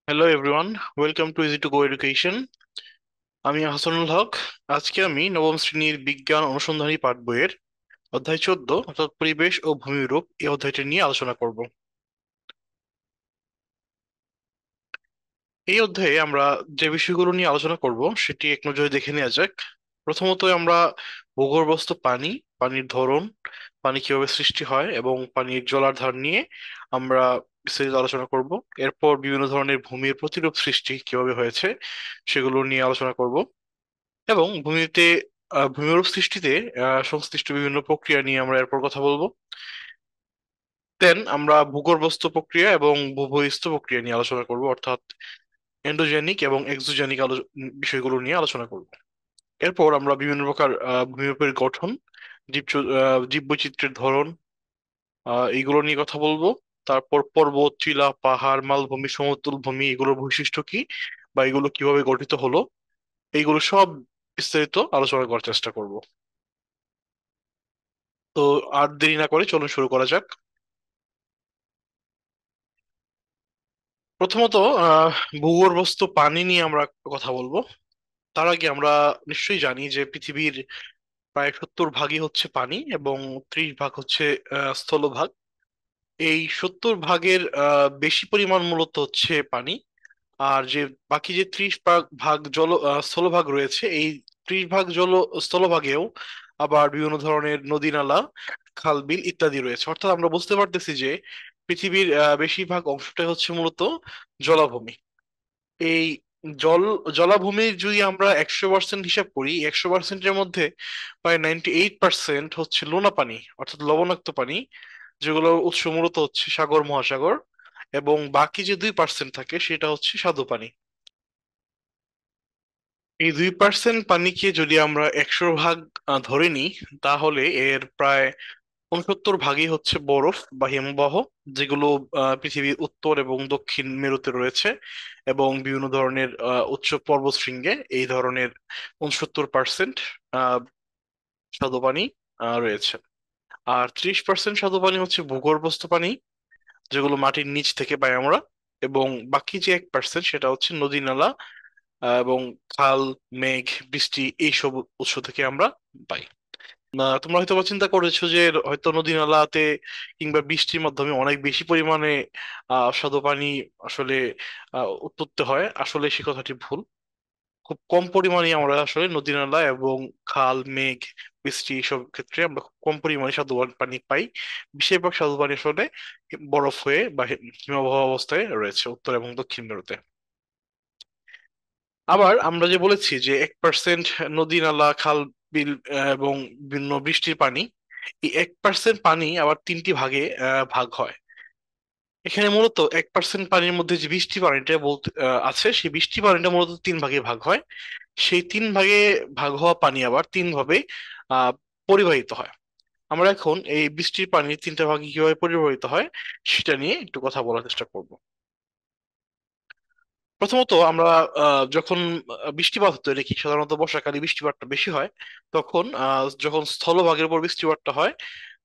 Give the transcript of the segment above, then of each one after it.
Hello everyone, welcome to easy to go education. আমি হাসানুল হক। আজকে আমি নবম শ্রেণীর বিজ্ঞান অনুসন্ধানী পাঠ বইয়ের অধ্যায় 14 অর্থাৎ পরিবেশ ও ভূমিরূপ এই অধ্যায়টি নিয়ে আলোচনা করব। এই অধ্যায়ে আমরা যে বিষয়গুলো নিয়ে আলোচনা করব সেটি এক নজরে দেখে নেওয়া যাক। প্রথমত আমরা ভূগর্ভস্থ পানি, পানির ধরন, পানি কিভাবে সৃষ্টি হয় এবং পানির জলাধার নিয়ে আমরা বিস্তারিত আলোচনা করব। এরপর বিভিন্ন ধরনের ভূমির প্রতিরূপ সৃষ্টি কিভাবে হয়েছে সেগুলো নিয়ে আলোচনা করব। এবং ভূমিরূপ সৃষ্টিতে সংশ্লিষ্ট বিভিন্ন প্রক্রিয়া নিয়ে আমরা এরপর কথা বলবো। দেন আমরা ভূগর্ভস্থ প্রক্রিয়া এবং ভূবহিস্থ প্রক্রিয়া নিয়ে আলোচনা করব, অর্থাৎ এন্ডোজেনিক এবং এক্সোজেনিক বিষয়গুলো নিয়ে আলোচনা করব। এরপর আমরা বিভিন্ন প্রকার ভূমিরূপের গঠন, জীববৈচিত্র্যের ধরন, এইগুলো নিয়ে কথা বলবো। তারপর পর্বত, টিলা, পাহাড়, মালভূমি, সমতল ভূমি এগুলোর বৈশিষ্ট্য কি বা এগুলো কিভাবে গঠিত হলো, এইগুলো সব বিস্তারিত আলোচনা করার চেষ্টা করব। তো আর দেরি না করে চলুন শুরু করা যাক। প্রথমত আহ ভূগর্ভস্থ পানি নিয়ে আমরা কথা বলবো। তার আগে আমরা নিশ্চয়ই জানি যে পৃথিবীর প্রায় 70 ভাগই হচ্ছে পানি এবং 30 ভাগ হচ্ছে স্থলভাগ। এই 70 ভাগের বেশি পরিমাণ মূলত হচ্ছে পানি। আর যে বাকি যে 30 ভাগ ভাগ স্থলভাগ রয়েছে, এই 30 ভাগ স্থলভাগেও আবার বিভিন্ন ধরনের নদী নালা, খাল বিল ইত্যাদি রয়েছে। অর্থাৎ আমরা বুঝতে পারতেছি যে পৃথিবীর বেশিরভাগ অংশটাই হচ্ছে মূলত জলাভূমি। এই জল জলাভূমির যদি আমরা 100% হিসাব করি, 100%-এর মধ্যে প্রায় 98% হচ্ছে লোনা পানি, অর্থাৎ লবণাক্ত পানি, যেগুলো উৎস মূলত হচ্ছে সাগর মহাসাগর। এবং বাকি যে 2% থাকে সেটা হচ্ছে স্বাদু পানি। এই 2% পানিকে যদি আমরা 100 ভাগ ধরে নিই, তাহলে এর প্রায় 69 ভাগই হচ্ছে বরফ বা হিমবাহ, যেগুলো পৃথিবীর উত্তর এবং দক্ষিণ মেরুতে রয়েছে। এবং বিভিন্ন ধরনের উচ্চ পর্বতশৃঙ্গে এই ধরনের 69% আহ স্বাদু পানি রয়েছে। আর 30% স্বাদু পানি হচ্ছে ভূগর্ভস্থ পানি, যেগুলো মাটির নিচ থেকে পাই আমরা। এবং বাকি যে 1% সেটা হচ্ছে নদী নালা এবং খাল, মেঘ, বৃষ্টি এইসব উৎস থেকে আমরা পাই। তোমরা হয়তো বা চিন্তা করেছো যে হয়তো নদী নালাতে কিংবা বৃষ্টির মাধ্যমে অনেক বেশি পরিমাণে স্বাদু পানি আসলে উৎপত্তি হয়। আসলে সে কথাটি ভুল। খুব কম পরিমাণে আমরা আসলে নদী নালা এবং খাল, মেঘ, বৃষ্টি এইসব ক্ষেত্রে আমরা খুব কম পরিমাণে স্বাদু পানি পাই। বেশিরভাগ স্বাদু পানি আসলে বরফ হয়ে বা হিমবাহ অবস্থায় রয়েছে উত্তর এবং দক্ষিণ মেরুতে। আবার আমরা যে বলেছি যে 1% নদী নালা, খাল, বিল এবং বিভিন্ন বৃষ্টির পানি, এই 1% পানি আবার 3টি ভাগে ভাগ হয়। এখানে মূলত 1% পানির মধ্যে যে বৃষ্টি পানিটা বলতে আছে, সেই বৃষ্টি পানিটা মূলত 3 ভাগে ভাগ হয়। সেই 3 ভাগে ভাগ হওয়া পানি আবার 3 ভাবে আহ পরিবাহিত হয়। আমরা এখন এই বৃষ্টির পানি 3টা ভাগে কিভাবে পরিবাহিত হয় সেটা নিয়ে একটু কথা বলার চেষ্টা করব। প্রথমত আমরা যখন বৃষ্টিপাত হতো, এটা কি সাধারণত বর্ষাকালে বৃষ্টিপাতটা বেশি হয়, তখন যখন স্থলভাগের উপর বৃষ্টিপাতটা হয়,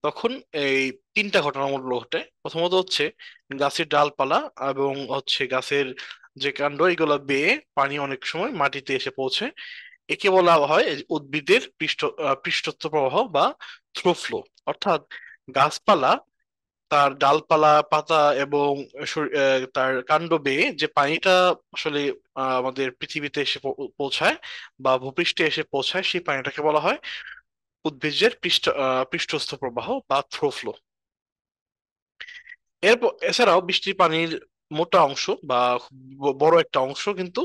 তখন এই 3টা ঘটনা মূলত ঘটে। প্রথমত হচ্ছে গাছের ডালপালা এবং হচ্ছে গাছের যে কাণ্ড, এগুলো বেয়ে পানি অনেক সময় মাটিতে এসে পৌঁছে। একে বলা হয় উদ্ভিদের পৃষ্ঠস্থ প্রবাহ বা থ্রো ফ্লো। অর্থাৎ গাছপালা তার ডালপালা, পাতা এবং তার কাণ্ড বেয়ে যে পানিটা আসলে আমাদের পৃথিবীতে এসে পৌঁছায় বা ভূপৃষ্ঠে এসে পৌঁছায়, সেই পানিটাকে বলা হয় উদ্ভিদের পৃষ্ঠস্থ প্রবাহ বা থ্রো ফ্লো। এছাড়াও বৃষ্টির পানির মোটা অংশ বা বড় একটা অংশ কিন্তু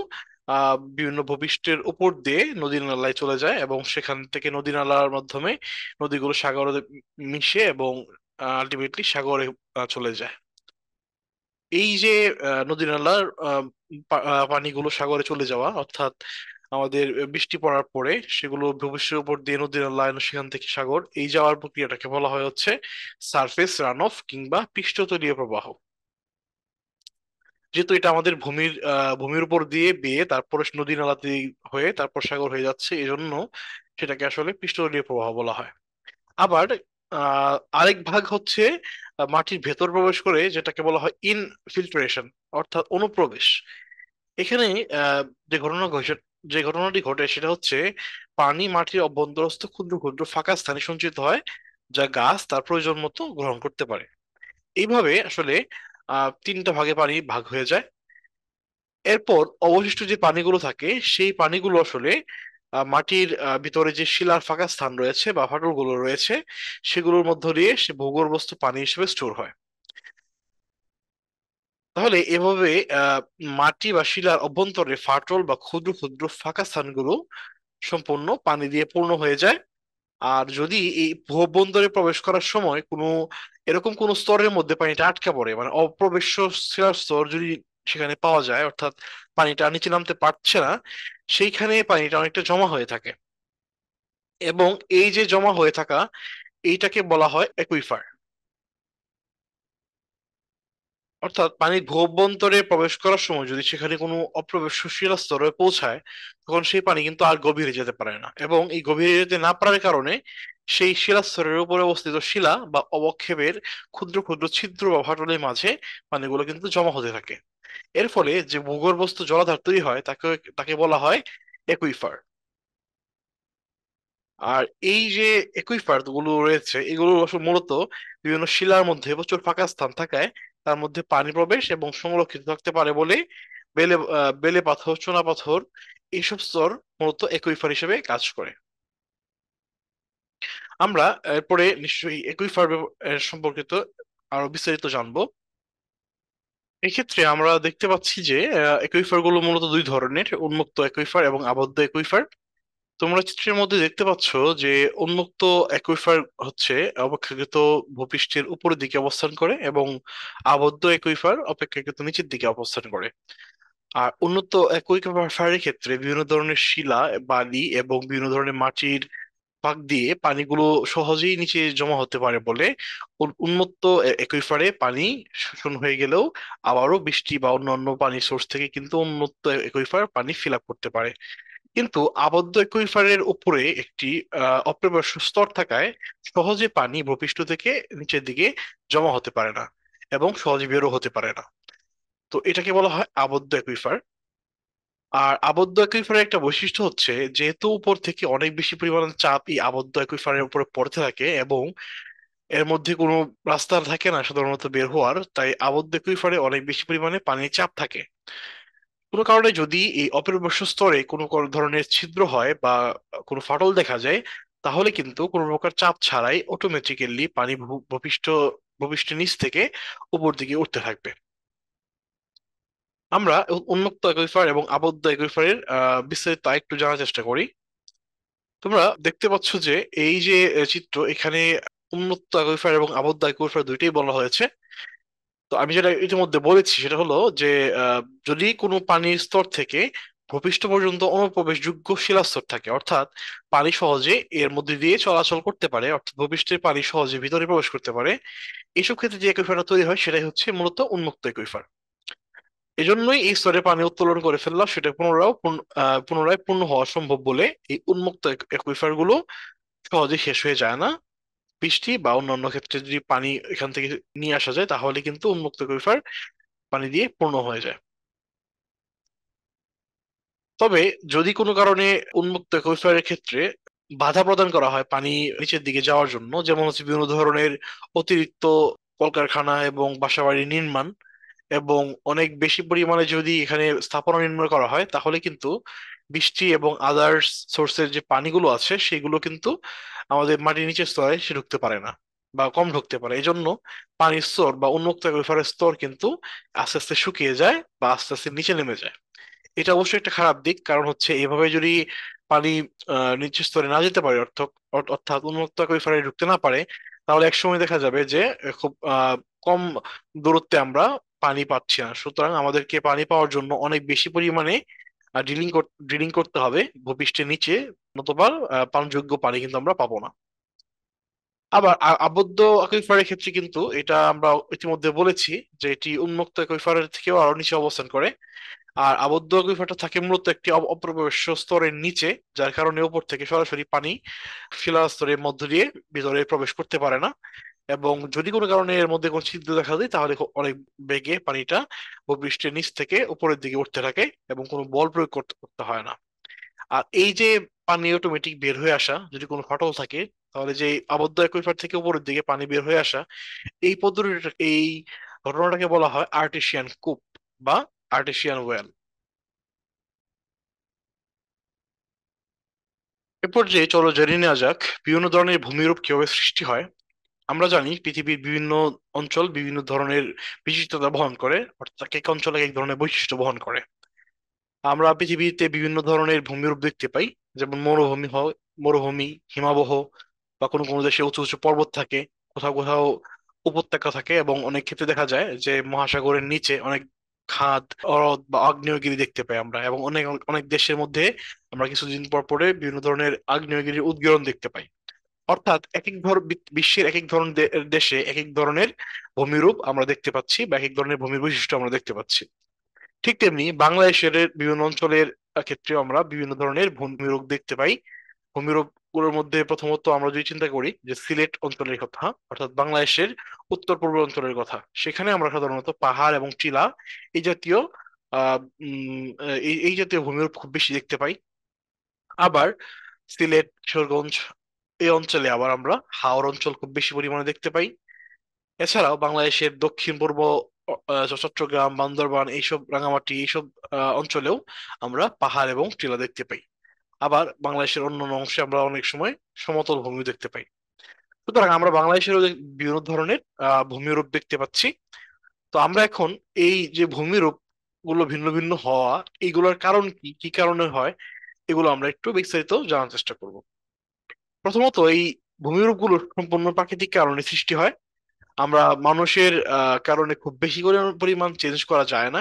বিভিন্ন ভূপৃষ্ঠের উপর দিয়ে নদী নালায় চলে যায় এবং সেখান থেকে নদী নালার মাধ্যমে নদীগুলো সাগরে মিশে এবং আলটিমেটলি সাগরে চলে যায়। এই যে নদী নালার পানিগুলো সাগরে চলে যাওয়া, অর্থাৎ আমাদের বৃষ্টি পড়ার পরে সেগুলো ভূপৃষ্ঠের উপর দিয়ে নদী নালা এলো, সেখান থেকে সাগর, এই যাওয়ার প্রক্রিয়াটাকে বলা হয় হচ্ছে সারফেস রান অফ কিংবা পৃষ্ঠতলীয় প্রবাহ। যেহেতু এটা আমাদের ভূমির উপর দিয়ে বেয়ে তারপরে নদী নালাতে হয়ে তারপর সাগর হয়ে যাচ্ছে, এজন্য সেটাকে আসলে পৃষ্ঠতলীয় প্রবাহ বলা হয়। আবার আরেক ভাগ হচ্ছে মাটির ভেতর প্রবেশ করে, যেটাকে বলা হয় ইনফিল্ট্রেশন, অর্থাৎ অনুপ্রবেশ। এখানে আহ, যে ঘটনা ঘটে যে ঘটনাটি ঘটে সেটা হচ্ছে পানি মাটির অভ্যন্তরস্থ ক্ষুদ্র ক্ষুদ্র ফাঁকা স্থানে সঞ্চিত হয়, যা গাছ তার প্রয়োজন মতো গ্রহণ করতে পারে। এইভাবে আসলে তিনটা ভাগে পানি ভাগ হয়ে যায়। এরপর অবশিষ্ট যে পানিগুলো থাকে সেই পানিগুলো আসলে মাটির ভিতরে যে শিলার ফাঁকা স্থান রয়েছে বা ফাটলগুলো রয়েছে সেগুলোর মধ্য দিয়ে সে ভূগর্ভস্থ পানি হিসেবে স্টোর হয়। তাহলে এভাবে আহ মাটি বা শিলার অভ্যন্তরে ফাটল বা ক্ষুদ্র ক্ষুদ্র ফাঁকা স্থানগুলো সম্পূর্ণ পানি দিয়ে পূর্ণ হয়ে যায়। আর যদি এই ভূঅভ্যন্তরে প্রবেশ করার সময় কোনো এরকম কোনো স্তরের মধ্যে পানিটা আটকা পড়ে, মানে অপ্রবেশ্য শিলার স্তর যদি সেখানে পাওয়া যায়, অর্থাৎ পানিটা নিচে নামতে পারছে না, সেইখানে পানিটা অনেকটা জমা হয়ে থাকে। এবং এই যে জমা হয়ে থাকা, এইটাকে বলা হয় একুইফার। অর্থাৎ পানির ভূঅভ্যন্তরে প্রবেশ করার সময় যদি সেখানে কোনো অপ্রবেশ্য শিলা স্তরে পৌঁছায়, তখন সেই পানি কিন্তু আর গভীরে যেতে পারে না, এবং এই গভীরে যেতে না পারার কারণে সেই শিলা স্তরের উপরে অবস্থিত শিলা বা অবক্ষেপের ক্ষুদ্র ক্ষুদ্র ছিদ্র বা ফাটলের মাঝে পানিগুলো কিন্তু জমা হতে থাকে। এর ফলে যে ভূগর্ভস্থ জলাধার তৈরি হয় তাকে তাকে বলা হয় একুইফার। আর এই যে একুইফার গুলো রয়েছে এগুলো আসলে মূলত বিভিন্ন শিলার মধ্যে প্রচুর ফাঁকা স্থান থাকায় তার মধ্যে পানি প্রবেশ এবং সংরক্ষিত থাকতে পারে বলে বেলে পাথর, চুনা পাথর এইসব স্তর মূলত একুইফার হিসেবে কাজ করে। আমরা এরপরে নিশ্চয়ই একুইফার সম্পর্কিত আরো বিস্তারিত জানবো। এক্ষেত্রে আমরা দেখতে পাচ্ছি যে একুইফার গুলো মূলত দুই ধরনের: উন্মুক্ত একুইফার এবং আবদ্ধ একুইফার। তোমরা চিত্রের মধ্যে দেখতে পাচ্ছ যে উন্মুক্ত অ্যাকুইফার হচ্ছে অপেক্ষাকৃত ভূপৃষ্ঠের উপরের দিকে অবস্থান করে, এবং আবদ্ধ অ্যাকুইফার অপেক্ষাকৃত নিচের দিকে অবস্থান করে। আর উন্নত অ্যাকুইফারের ক্ষেত্রে বিভিন্ন ধরনের শিলা, বালি এবং বিভিন্ন ধরনের মাটির ফাঁক দিয়ে পানিগুলো সহজেই নিচে জমা হতে পারে বলে উন্মুক্ত অ্যাকুইফারে পানি শোষণ হয়ে গেলেও আবারও বৃষ্টি বা অন্যান্য পানির সোর্স থেকে কিন্তু উন্মুক্ত অ্যাকুইফার পানি ফিল আপ করতে পারে। কিন্তু আবদ্ধ একুইফারের উপরে একটি অপ্রবেশ্য স্তর থাকায় সহজে পানি ভূপৃষ্ঠ থেকে নিচের দিকে জমা হতে পারে না এবং সহজে বেরো হতে পারে না। তো এটাকে বলা হয় আবদ্ধ একুইফার। আর আবদ্ধ একুইফারের একটা বৈশিষ্ট্য হচ্ছে, যেহেতু উপর থেকে অনেক বেশি পরিমাণে চাপ এই আবদ্ধ একুইফারের উপরে পড়তে থাকে এবং এর মধ্যে কোনো রাস্তা থাকে না সাধারণত বের হওয়ার, তাই আবদ্ধ একুইফারে অনেক বেশি পরিমাণে পানির চাপ থাকে। কোনো কারণে যদি এই অপরিবেশ স্তরে কোনো কোনো ধরনের ছিদ্র হয় বা কোনো ফাটল দেখা যায়, তাহলে কিন্তু কোনো প্রকার চাপ ছাড়াই অটোমেটিক্যালি পানি ভূপৃষ্ঠের নিচ থেকে উপর দিকে উঠতে থাকবে। আমরা উন্মুক্ত অ্যাকুইফার এবং আবদ্ধ অ্যাকুইফারের বিস্তারিত একটু জানার চেষ্টা করি। তোমরা দেখতে পাচ্ছ যে এই যে চিত্র, এখানে উন্মুক্ত অ্যাকুইফার এবং আবদ্ধ অ্যাকুইফার দুইটাই বলা হয়েছে। তো আমি যেটা ইতিমধ্যে বলেছি সেটা হলো যে আহ, যদি কোনো পানির স্তর থেকে ভূপৃষ্ঠ পর্যন্ত অনুপ্রবেশযোগ্য শিলাস্তর থাকে, অর্থাৎ পানি সহজে এর মধ্যে দিয়ে চলাচল করতে পারে, অর্থাৎ ভূপৃষ্ঠের পানি সহজে ভিতরে প্রবেশ করতে পারে, এইসব ক্ষেত্রে যে একুইফারটা তৈরি হয় সেটাই হচ্ছে মূলত উন্মুক্ত একুইফার। এজন্যই এই স্তরে পানি উত্তোলন করে ফেললে সেটা পুনরায় পূর্ণ হওয়া সম্ভব বলে এই উন্মুক্ত একুইফার গুলো সহজে শেষ হয়ে যায় না। বৃষ্টি বা অন্যান্য ক্ষেত্রে যদি পানি এখান থেকে নিয়ে আসা যায় তাহলে কিন্তু উন্মুক্ত একুইফার পানি দিয়ে পূর্ণ হয়ে যায়। তবে যদি কোনো কারণে উন্মুক্ত কৈফারের ক্ষেত্রে বাধা প্রদান করা হয় পানি নিচের দিকে যাওয়ার জন্য, যেমন হচ্ছে বিভিন্ন ধরনের অতিরিক্ত কলকারখানা এবং বাসাবাড়ি নির্মাণ, এবং অনেক বেশি পরিমাণে যদি এখানে স্থাপনা নির্মাণ করা হয়, তাহলে কিন্তু বৃষ্টি এবং আদার্স সোর্সের যে পানিগুলো আছে সেগুলো কিন্তু আমাদের মাটির নিচের স্তরে সে ঢুকতে পারে না বা কম ঢুকতে পারে। এই জন্য পানির স্তর বা উন্মুক্ত কৈফারের স্তর কিন্তু আস্তে আস্তে শুকিয়ে যায় বা আস্তে আস্তে নিচে নেমে যায়। এটা অবশ্যই একটা খারাপ দিক, কারণ হচ্ছে এভাবে যদি পানি নিচের স্তরে না যেতে পারে, অর্থাৎ উন্মুক্ত অ্যাকুইফারে ঢুকতে না পারে, তাহলে একসময় দেখা যাবে যে খুব কম দূরত্বে আমরা পানি পাচ্ছি না। সুতরাং আমাদেরকে পানি পাওয়ার জন্য অনেক বেশি পরিমাণে ড্রিলিং করতে হবে ভূপৃষ্ঠের নিচে, নতুবা পানযোগ্য পানি কিন্তু আমরা পাবো না। আবার আবদ্ধ অ্যাকুইফারের ক্ষেত্রে কিন্তু এটা আমরা ইতিমধ্যে বলেছি যে এটি উন্মুক্ত অ্যাকুইফারের থেকেও আরো নিচে অবস্থান করে। আর আবদ্ধ অকুইফারটা থাকে মূলত একটি অপ্রবেশ্য স্তরের নিচে, যার কারণে উপর থেকে সরাসরি পানি শিলা স্তরের মধ্য দিয়ে ভিতরে প্রবেশ করতে পারে না। এবং যদি কোনো কারণে এর মধ্যে কোনো ছিদ্র দেখা যায় তাহলে অনেক বেগে পানিটা ভূপৃষ্ঠের নিচ থেকে উপরের দিকে উঠতে থাকে এবং কোনো বল প্রয়োগ করতে করতে হয় না। আর এই যে পানি অটোমেটিক বের হয়ে আসা, যদি কোনো ফাটল থাকে তাহলে যে আবদ্ধ অ্যাকুইফার থেকে উপরের দিকে পানি বের হয়ে আসা, এই পদ্ধতিটা, এই ঘটনাটাকে বলা হয় আর্টেসিয়ান কূপ বা আর্টেসিয়ান ওয়েল। এ পর্যায়ে চলো জেনে নেওয়া যাক বিভিন্ন ধরনের ভূমিরূপ কিভাবে সৃষ্টি হয়। আমরা জানি পৃথিবীর বিভিন্ন অঞ্চল বিভিন্ন ধরনের বিশিষ্টতা বহন করে, অর্থাৎ এক এক অঞ্চল এক এক ধরনের বৈশিষ্ট্য বহন করে। আমরা পৃথিবীতে বিভিন্ন ধরনের ভূমিরূপ দেখতে পাই, যেমন মরুভূমি হয়, মরুভূমি, হিমাবহ, বা কোনো কোনো দেশে উঁচু উঁচু পর্বত থাকে, কোথাও কোথাও উপত্যকা থাকে, এবং অনেক ক্ষেত্রে দেখা যায় যে মহাসাগরের নিচে অনেক খাদ, হ্রদ বা আগ্নেয়গিরি দেখতে পাই আমরা। এবং অনেক অনেক দেশের মধ্যে আমরা কিছুদিন পর পরে বিভিন্ন ধরনের আগ্নেয়গিরির উদ্গীরণ দেখতে পাই। অর্থাৎ এক এক বিশ্বের এক এক ধরনের দেশে এক এক ধরনের ভূমিরূপ আমরা দেখতে পাচ্ছি, বা এক এক ধরনের ভূমির বৈশিষ্ট্য আমরা দেখতে পাচ্ছি। ঠিক তেমনি বাংলাদেশের বিভিন্ন অঞ্চলের ক্ষেত্রে আমরা বিভিন্ন ধরনের ভূমিরূপ দেখতে পাই। ভূমিরূপ গুলোর মধ্যে প্রথমত আমরা যদি চিন্তা করি যে সিলেট অঞ্চলের কথা, অর্থাৎ বাংলাদেশের উত্তর পূর্ব অঞ্চলের কথা, সেখানে আমরা সাধারণত পাহাড় এবং টিলা এই জাতীয় এই জাতীয় ভূমিরূপ খুব বেশি দেখতে পাই। আবার সিলেট, কিশোরগঞ্জ এই অঞ্চলে আবার আমরা হাওর অঞ্চল খুব বেশি পরিমাণে দেখতে পাই। এছাড়াও বাংলাদেশের দক্ষিণ পূর্ব চট্টগ্রাম, বান্দরবান, এইসব রাঙামাটি এইসব অঞ্চলেও আমরা পাহাড় এবং টিলা দেখতে পাই। আবার বাংলাদেশের অন্যান্য অংশে আমরা অনেক সময় সমতল ভূমি দেখতে পাই। সুতরাং আমরা বাংলাদেশেরও বিভিন্ন ধরনের ভূমিরূপ দেখতে পাচ্ছি। তো আমরা এখন এই যে ভূমিরূপ গুলো ভিন্ন ভিন্ন হওয়া, এইগুলোর কারণ কি, কি কারণে হয়, এগুলো আমরা একটু বিস্তারিত জানার চেষ্টা করব। প্রথমত, এই ভূমিরূপ গুলো সম্পূর্ণ প্রাকৃতিক কারণে সৃষ্টি হয়। আমরা মানুষের কারণে খুব বেশি করে পরিমাণ চেঞ্জ করা যায় না।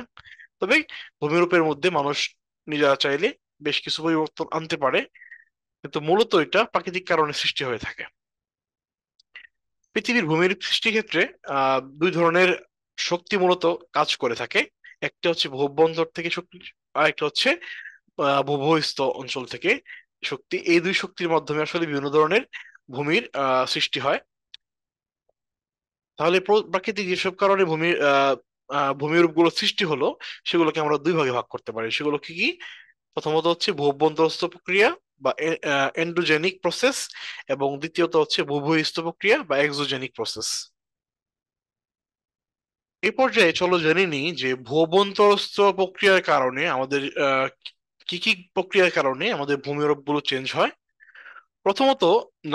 তবে ভূমিরূপের মধ্যে মানুষ নিজেরা চাইলে বেশ কিছু পরিবর্তন আনতে পারে, কিন্তু মূলত এটা প্রাকৃতিক কারণে সৃষ্টি হয়ে থাকে। পৃথিবীর ভূমির সৃষ্টির ক্ষেত্রে দুই ধরনের শক্তি মূলত কাজ করে থাকে। একটা হচ্ছে ভূবন্তর থেকে শক্তি, আর একটা হচ্ছে ভূবহিস্থ অঞ্চল থেকে শক্তি। এই দুই শক্তির মাধ্যমে আসলে বিভিন্ন ধরনের ভূমির সৃষ্টি হয়। তাহলে প্রাকৃতিক যেসব কারণে ভূমিরূপ গুলো সৃষ্টি হলো, সেগুলোকে আমরা দুই ভাগে ভাগ করতে পারি। সেগুলো কি কি? প্রথমত হচ্ছে ভূভ্যন্তরস্থ প্রক্রিয়া বা এন্ডোজেনিক প্রসেস, এবং দ্বিতীয়ত হচ্ছে ভূবহিস্থ প্রক্রিয়া বা এক্সোজেনিক প্রসেস। এই পর্যায়ে চলো জেনে নিই যে ভূভ্যন্তরস্থ প্রক্রিয়ার কারণে আমাদের কি কি প্রক্রিয়ার কারণে আমাদের ভূমিরূপ গুলো চেঞ্জ হয়। প্রথমত,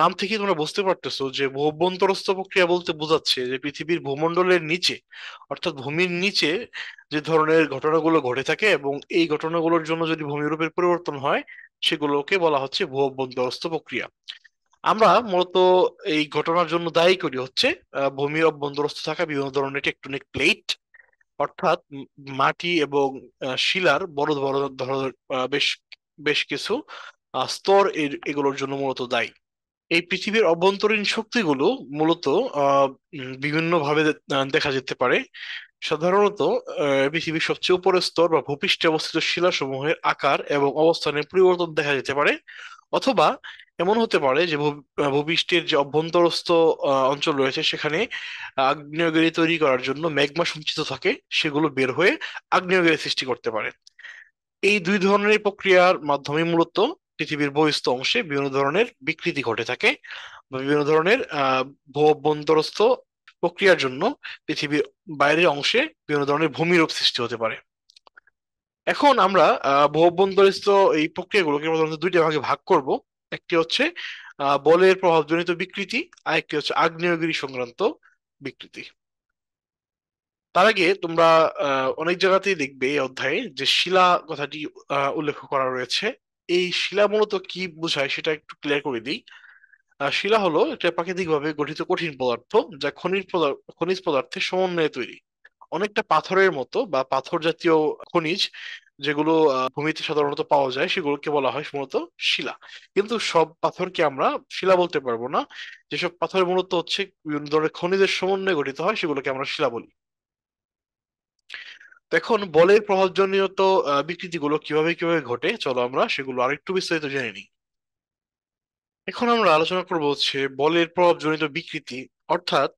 নাম থেকে তোমরা বুঝতে পারতেছো যে ভূভ্যন্তরস্থ প্রক্রিয়া বলতে বোঝাচ্ছে যে পৃথিবীর ভূমণ্ডলের নিচে, অর্থাৎ ভূমির নিচে যে ধরনের ঘটনাগুলো ঘটে থাকে এবং এই ঘটনাগুলোর জন্য যদি ভূমিরূপের পরিবর্তন হয়, সেগুলোকে বলা হচ্ছে ভূভ্যন্তরস্থ প্রক্রিয়া। আমরা মূলত এই ঘটনার জন্য দায়ী করি হচ্ছে ভূমির অভ্যন্তরস্থ থাকা বিভিন্ন ধরনের টেকটনিক প্লেট, অর্থাৎ মাটি এবং শিলার বড় বড় ধরনের বেশ বেশ কিছু স্তর এগুলোর জন্য মূলত দায়ী। এই পৃথিবীর অভ্যন্তরীণ শক্তিগুলো মূলত বিভিন্ন ভাবে দেখা যেতে পারে। সাধারণত পৃথিবীর সবচেয়ে উপরের স্তর বা ভূপৃষ্ঠে অবস্থিত শিলাসমূহের আকার এবং অবস্থানের পরিবর্তন দেখা যেতে পারে। অথবা এমন হতে পারে যে ভূপৃষ্ঠের যে অভ্যন্তরস্থ অঞ্চল রয়েছে সেখানে আগ্নেয়গিরি তৈরি করার জন্য ম্যাগমা সঞ্চিত থাকে, সেগুলো বের হয়ে আগ্নেয়গিরি সৃষ্টি করতে পারে। এই দুই ধরনের প্রক্রিয়ার মাধ্যমে মূলত পৃথিবীর বহিস্থ অংশে বিভিন্ন ধরনের বিকৃতি ঘটে থাকে, বা বিভিন্ন ধরনের ভূঅভ্যন্তরস্থ প্রক্রিয়ার জন্য পৃথিবীর বাইরের অংশে বিভিন্ন ধরনের ভূমিরূপ সৃষ্টি হতে পারে। এখন আমরা ভূঅভ্যন্তরস্থ এই প্রক্রিয়াগুলোকে প্রধানত দুইটা ভাগে ভাগ করব। একটি হচ্ছে বলের প্রভাবজনিত বিকৃতি, আর একটি হচ্ছে আগ্নেয়গিরি সংক্রান্ত বিকৃতি। তার আগে তোমরা অনেক জায়গাতেই দেখবে এই অধ্যায়ে যে শিলা কথাটি উল্লেখ করা রয়েছে। এই শিলা মূলত কি বোঝায় সেটা একটু ক্লিয়ার করে দিই। শিলা হলো একটা প্রাকৃতিকভাবে গঠিত কঠিন পদার্থ, যা খনিজ পদার্থের সমন্বয়ে তৈরি। অনেকটা পাথরের মতো বা পাথর জাতীয় খনিজ, যেগুলো ভূমিতে সাধারণত পাওয়া যায়, সেগুলোকে বলা হয় মূলত শিলা। কিন্তু সব পাথরকে আমরা শিলা বলতে পারবো না। যেসব পাথর মূলত হচ্ছে বিভিন্ন ধরনের খনিজের সমন্বয়ে গঠিত হয়, সেগুলোকে আমরা শিলা বলি। তো এখন বলের প্রভাবজনিত বিকৃতিগুলো কিভাবে কিভাবে ঘটে, চলো আমরা সেগুলো আরেকটু বিস্তারিত জেনে নিই। এখন আমরা আলোচনা করবো হচ্ছে বলের প্রভাবজনিত বিকৃতি, অর্থাৎ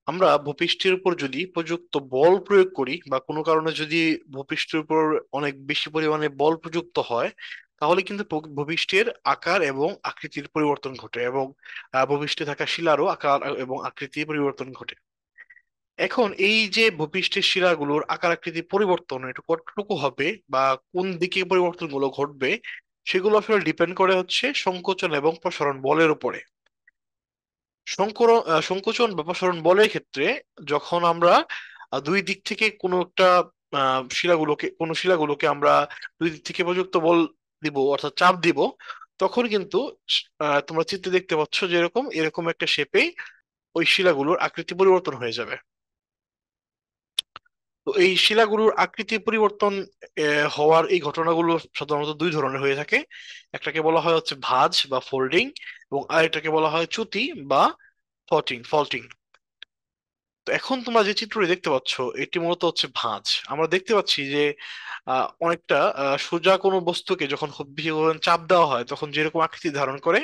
আমরা ভূপৃষ্ঠের উপর যদি উপযুক্ত বল প্রয়োগ করি বা কোনো কারণে যদি ভূপৃষ্ঠের উপর অনেক বেশি পরিমাণে বল প্রযুক্ত হয়, তাহলে কিন্তু ভূপৃষ্ঠের আকার এবং আকৃতির পরিবর্তন ঘটে, এবং ভূপৃষ্ঠে থাকা শিলারও আকার এবং আকৃতির পরিবর্তন ঘটে। এখন এই যে ভূপৃষ্ঠের শিলাগুলোর আকার আকৃতি পরিবর্তন এটা কতটুকু হবে বা কোন দিকে পরিবর্তনগুলো ঘটবে, সেগুলো আসলে ডিপেন্ড করে হচ্ছে সংকোচন এবং প্রসারণ বলের উপরে। সংকোচন বা প্রসারণ বলের ক্ষেত্রে যখন আমরা দুই দিক থেকে কোনো একটা শিলাগুলোকে আমরা দুই দিক থেকে প্রযুক্ত বল দিব, অর্থাৎ চাপ দিব, তখন কিন্তু তোমরা চিত্রে দেখতে পাচ্ছ যে এরকম এরকম একটা শেপে ওই শিলাগুলোর আকৃতি পরিবর্তন হয়ে যাবে। তো এই শিলাগুলোর আকৃতি পরিবর্তন হওয়ার এই ঘটনাগুলো সাধারণত দুই ধরনের হয়ে থাকে। একটাকে বলা হয় হচ্ছে ভাঁজ বা ফোল্ডিং, এবং আরেকটাকে বলা হয় চ্যুতি বা ফল্টিং। তো এখন তোমরা যে চিত্রটি দেখতে পাচ্ছ এটি মূলত হচ্ছে ভাঁজ। আমরা দেখতে পাচ্ছি যে অনেকটা সোজা কোনো বস্তুকে যখন খুব বেশি পরিমাণ চাপ দেওয়া হয় তখন যেরকম আকৃতি ধারণ করে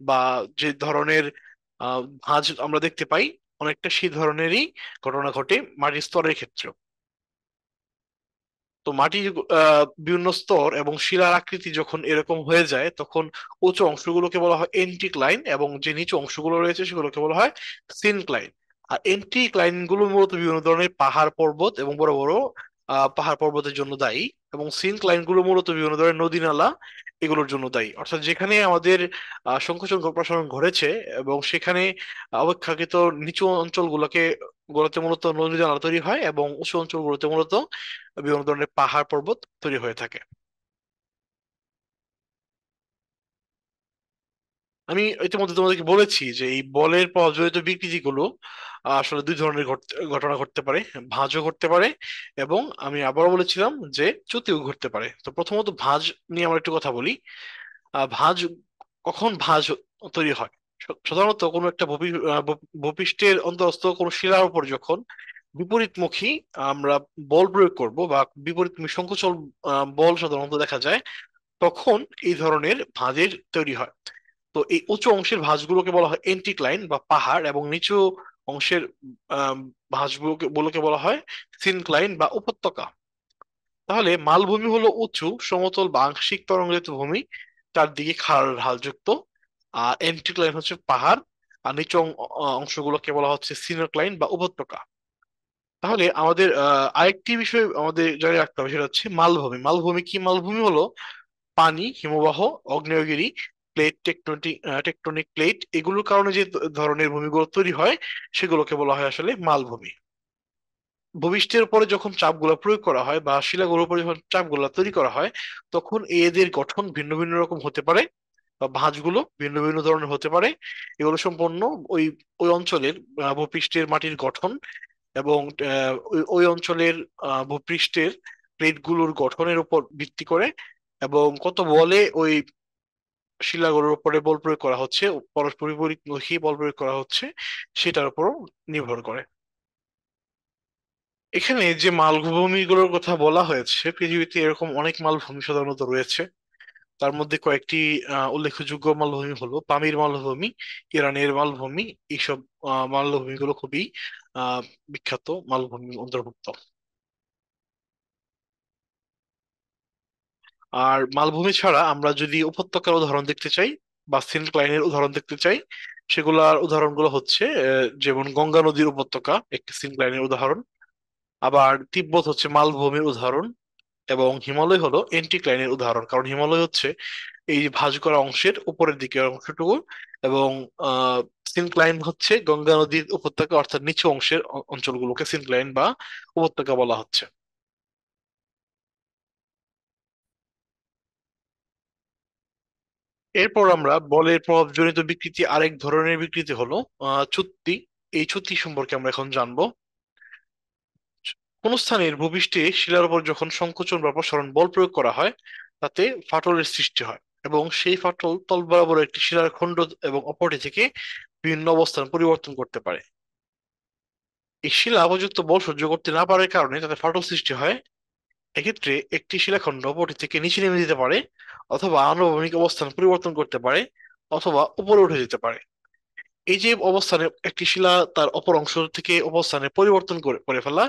বা যে ধরনের ভাঁজ আমরা দেখতে পাই, অনেকটা সেই ধরনেরই ঘটনা ঘটে মাটির স্তরের ক্ষেত্রে। তো মাটির বিভিন্ন স্তর এবং শিলার আকৃতি যখন এরকম হয়ে যায় তখন উঁচু অংশগুলোকে বলা হয় এন্টিক্লাইন, এবং যে নিচু অংশগুলো রয়েছে সেগুলোকে বলা হয় সিনক্লাইন। আর এন্টিক্লাইন গুলো মূলত বিভিন্ন ধরনের পাহাড় পর্বত এবং বড় বড় পাহাড় পর্বতের জন্য দায়ী, এবং সিনক্লাইন গুলো মূলত বিভিন্ন ধরনের নদী নালা এগুলোর জন্য দায়ী। অর্থাৎ যেখানে আমাদের সংকোচন প্রসারণ ঘটেছে এবং সেখানে অপেক্ষাকৃত নিচু গুলোতে মূলত নদী নালা তৈরি হয়, এবং উঁচু অঞ্চলগুলোতে মূলত বিভিন্ন ধরনের পাহাড় পর্বত তৈরি হয়ে থাকে। আমি ইতিমধ্যে তোমাদেরকে বলেছি যে এই বলের প্রভাবজনিত বিকৃতিগুলো আসলে দুই ধরনের ঘটনা ঘটতে পারে। ভাঁজও ঘটতে পারে, এবং আমি আবারও বলেছিলাম যে চ্যুতিও ঘটতে পারে। তো প্রথমত ভাঁজ নিয়ে আমরা একটু কথা বলি। ভাঁজ, কখন ভাঁজ তৈরি হয়? সাধারণত কোনো একটা ভূপৃষ্ঠের অন্তরস্থ কোনো শিলার উপর যখন বিপরীতমুখী আমরা বল প্রয়োগ করব বা বিপরীতমুখী সংকোচন বল সাধারণত দেখা যায়, তখন এই ধরনের ভাঁজের তৈরি হয়। তো এই উঁচু অংশের ভাঁজগুলোকে বলা হয় এন্টিক্লাইন বা পাহাড়, এবং নিচু অংশের আহ ভাঁজগুলোকে বলা হয় সিনক্লাইন বা উপত্যকা। তাহলে মালভূমি হলো উঁচু সমতল বা আংশিক তরঙ্গায়িত ভূমি, চারদিকে খাড়া ঢালযুক্ত। আর এন্টিক্লাইন হচ্ছে পাহাড়, আর নিচু অংশগুলোকে বলা হচ্ছে সিনোক্লাইন বা উপত্যকা। তাহলে আমাদের আরেকটি বিষয় আমাদের জানিয়ে রাখতে হবে, সেটা হচ্ছে মালভূমি। মালভূমি কি? মালভূমি হলো পানি, হিমবাহ, আগ্নেয়গিরি, টেকটনিক প্লেট এগুলোর কারণে যে ধরনের ভূমিগুলো তৈরি হয় সেগুলোকে বলা হয় আসলে মালভূমি। ভূপৃষ্ঠের উপরে যখন চাপগুলো প্রয়োগ করা হয় বা শিলাগুলোর উপরে যখন চাপগুলো তৈরি করা হয়, তখন এদের গঠন ভিন্ন ভিন্ন রকম হতে পারে, বা ভাঁজগুলো ভিন্ন ভিন্ন ধরনের হতে পারে। এগুলো সম্পূর্ণ ওই ওই অঞ্চলের ভূপৃষ্ঠের মাটির গঠন এবং ওই অঞ্চলের ভূপৃষ্ঠের প্লেটগুলোর গঠনের উপর ভিত্তি করে, এবং কত বলে ওই শিলাগুলোর উপরে বল প্রয়োগ করা হচ্ছে, পরস্পর বিপরীতমুখী বল প্রয়োগ করা হচ্ছে, সেটার উপরও নির্ভর করে। এখানে যে মালভূমিগুলোর কথা বলা হয়েছে, পৃথিবীতে এরকম অনেক মালভূমি সাধারণত রয়েছে। তার মধ্যে কয়েকটি উল্লেখযোগ্য মালভূমি হলো পামির মালভূমি, ইরানের মালভূমি। এইসব মালভূমিগুলো খুবই আহ বিখ্যাত মালভূমির অন্তর্ভুক্ত। আর মালভূমি ছাড়া আমরা যদি উপত্যকার উদাহরণ দেখতে চাই বা সিনক্লাইনের উদাহরণ দেখতে চাই, সেগুলার উদাহরণগুলো হচ্ছে যেমন গঙ্গা নদীর উপত্যকা একটি সিনক্লাইনের উদাহরণ, আবার তিব্বত হচ্ছে মালভূমির উদাহরণ, এবং হিমালয় হলো এন্টিক্লাইনের উদাহরণ। কারণ হিমালয় হচ্ছে এই ভাঁজ করা অংশের উপরের দিকের অংশটুকু, এবং আহ সিনক্লাইন হচ্ছে গঙ্গা নদীর উপত্যকা অর্থাৎ নিচু অংশের অঞ্চলগুলোকে সিনক্লাইন বা উপত্যকা বলা হচ্ছে। এরপর আমরা বলের প্রভাবজনিত বিকৃতি, আরেক ধরনের বিকৃতি হলো চ্যুতি। এই চ্যুতি সম্পর্কে আমরা এখন জানবো। কোন স্থানের ভূপৃষ্ঠে শিলার উপর যখন সংকোচন বা প্রসারণ বল প্রয়োগ করা হয়, তাতে ফাটলের সৃষ্টি হয়, এবং সেই ফাটল তল বরাবর একটি শিলার খণ্ড এবং অপরটি থেকে বিভিন্ন অবস্থান পরিবর্তন করতে পারে। এই শিলা উপযুক্ত বল সহ্য করতে না পারার কারণে তাতে ফাটল সৃষ্টি হয়। এক্ষেত্রে একটি শিলাখণ্ড অপরটি থেকে নিচে নেমে যেতে পারে, অথবা আনুভূমিক অবস্থান পরিবর্তন করতে পারে, অথবা উপরে উঠে যেতে পারে। এই যে অবস্থানে একটি শিলা তার অপর অংশ থেকে অবস্থানে পরিবর্তন করে করে ফেলা,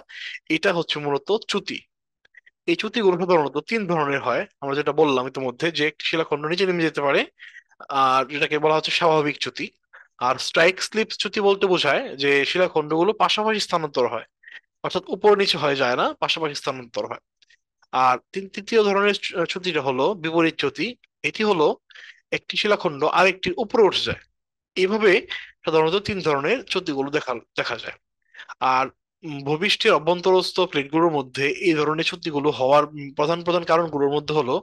এটা হচ্ছে মূলত চ্যুতি। এই চ্যুতিগুলো সাধারণত তিন ধরনের হয়, আমরা যেটা বললাম ইতিমধ্যে, যে একটি শিলাখণ্ড নিচে নেমে যেতে পারে, আর যেটাকে বলা হচ্ছে স্বাভাবিক চ্যুতি। আর স্ট্রাইক স্লিপ চ্যুতি বলতে বোঝায় যে শিলাখণ্ডগুলো পাশাপাশি স্থানান্তর হয়, অর্থাৎ উপর নিচে হয়ে যায় না, পাশাপাশি স্থানান্তর হয়। আর তৃতীয় ধরনের চ্যুতিটা হলো বিপরীত চ্যুতি। এটি হলো একটি শিলাখণ্ড আরেকটির উপরে উঠে যায়। এইভাবে সাধারণত তিন ধরনের চ্যুতিগুলো দেখা দেখা যায়। আর ভূপৃষ্ঠের অভ্যন্তরস্থ প্লেটগুলোর মধ্যে এই ধরনের চ্যুতিগুলো হওয়ার প্রধান প্রধান কারণগুলোর মধ্যে হলো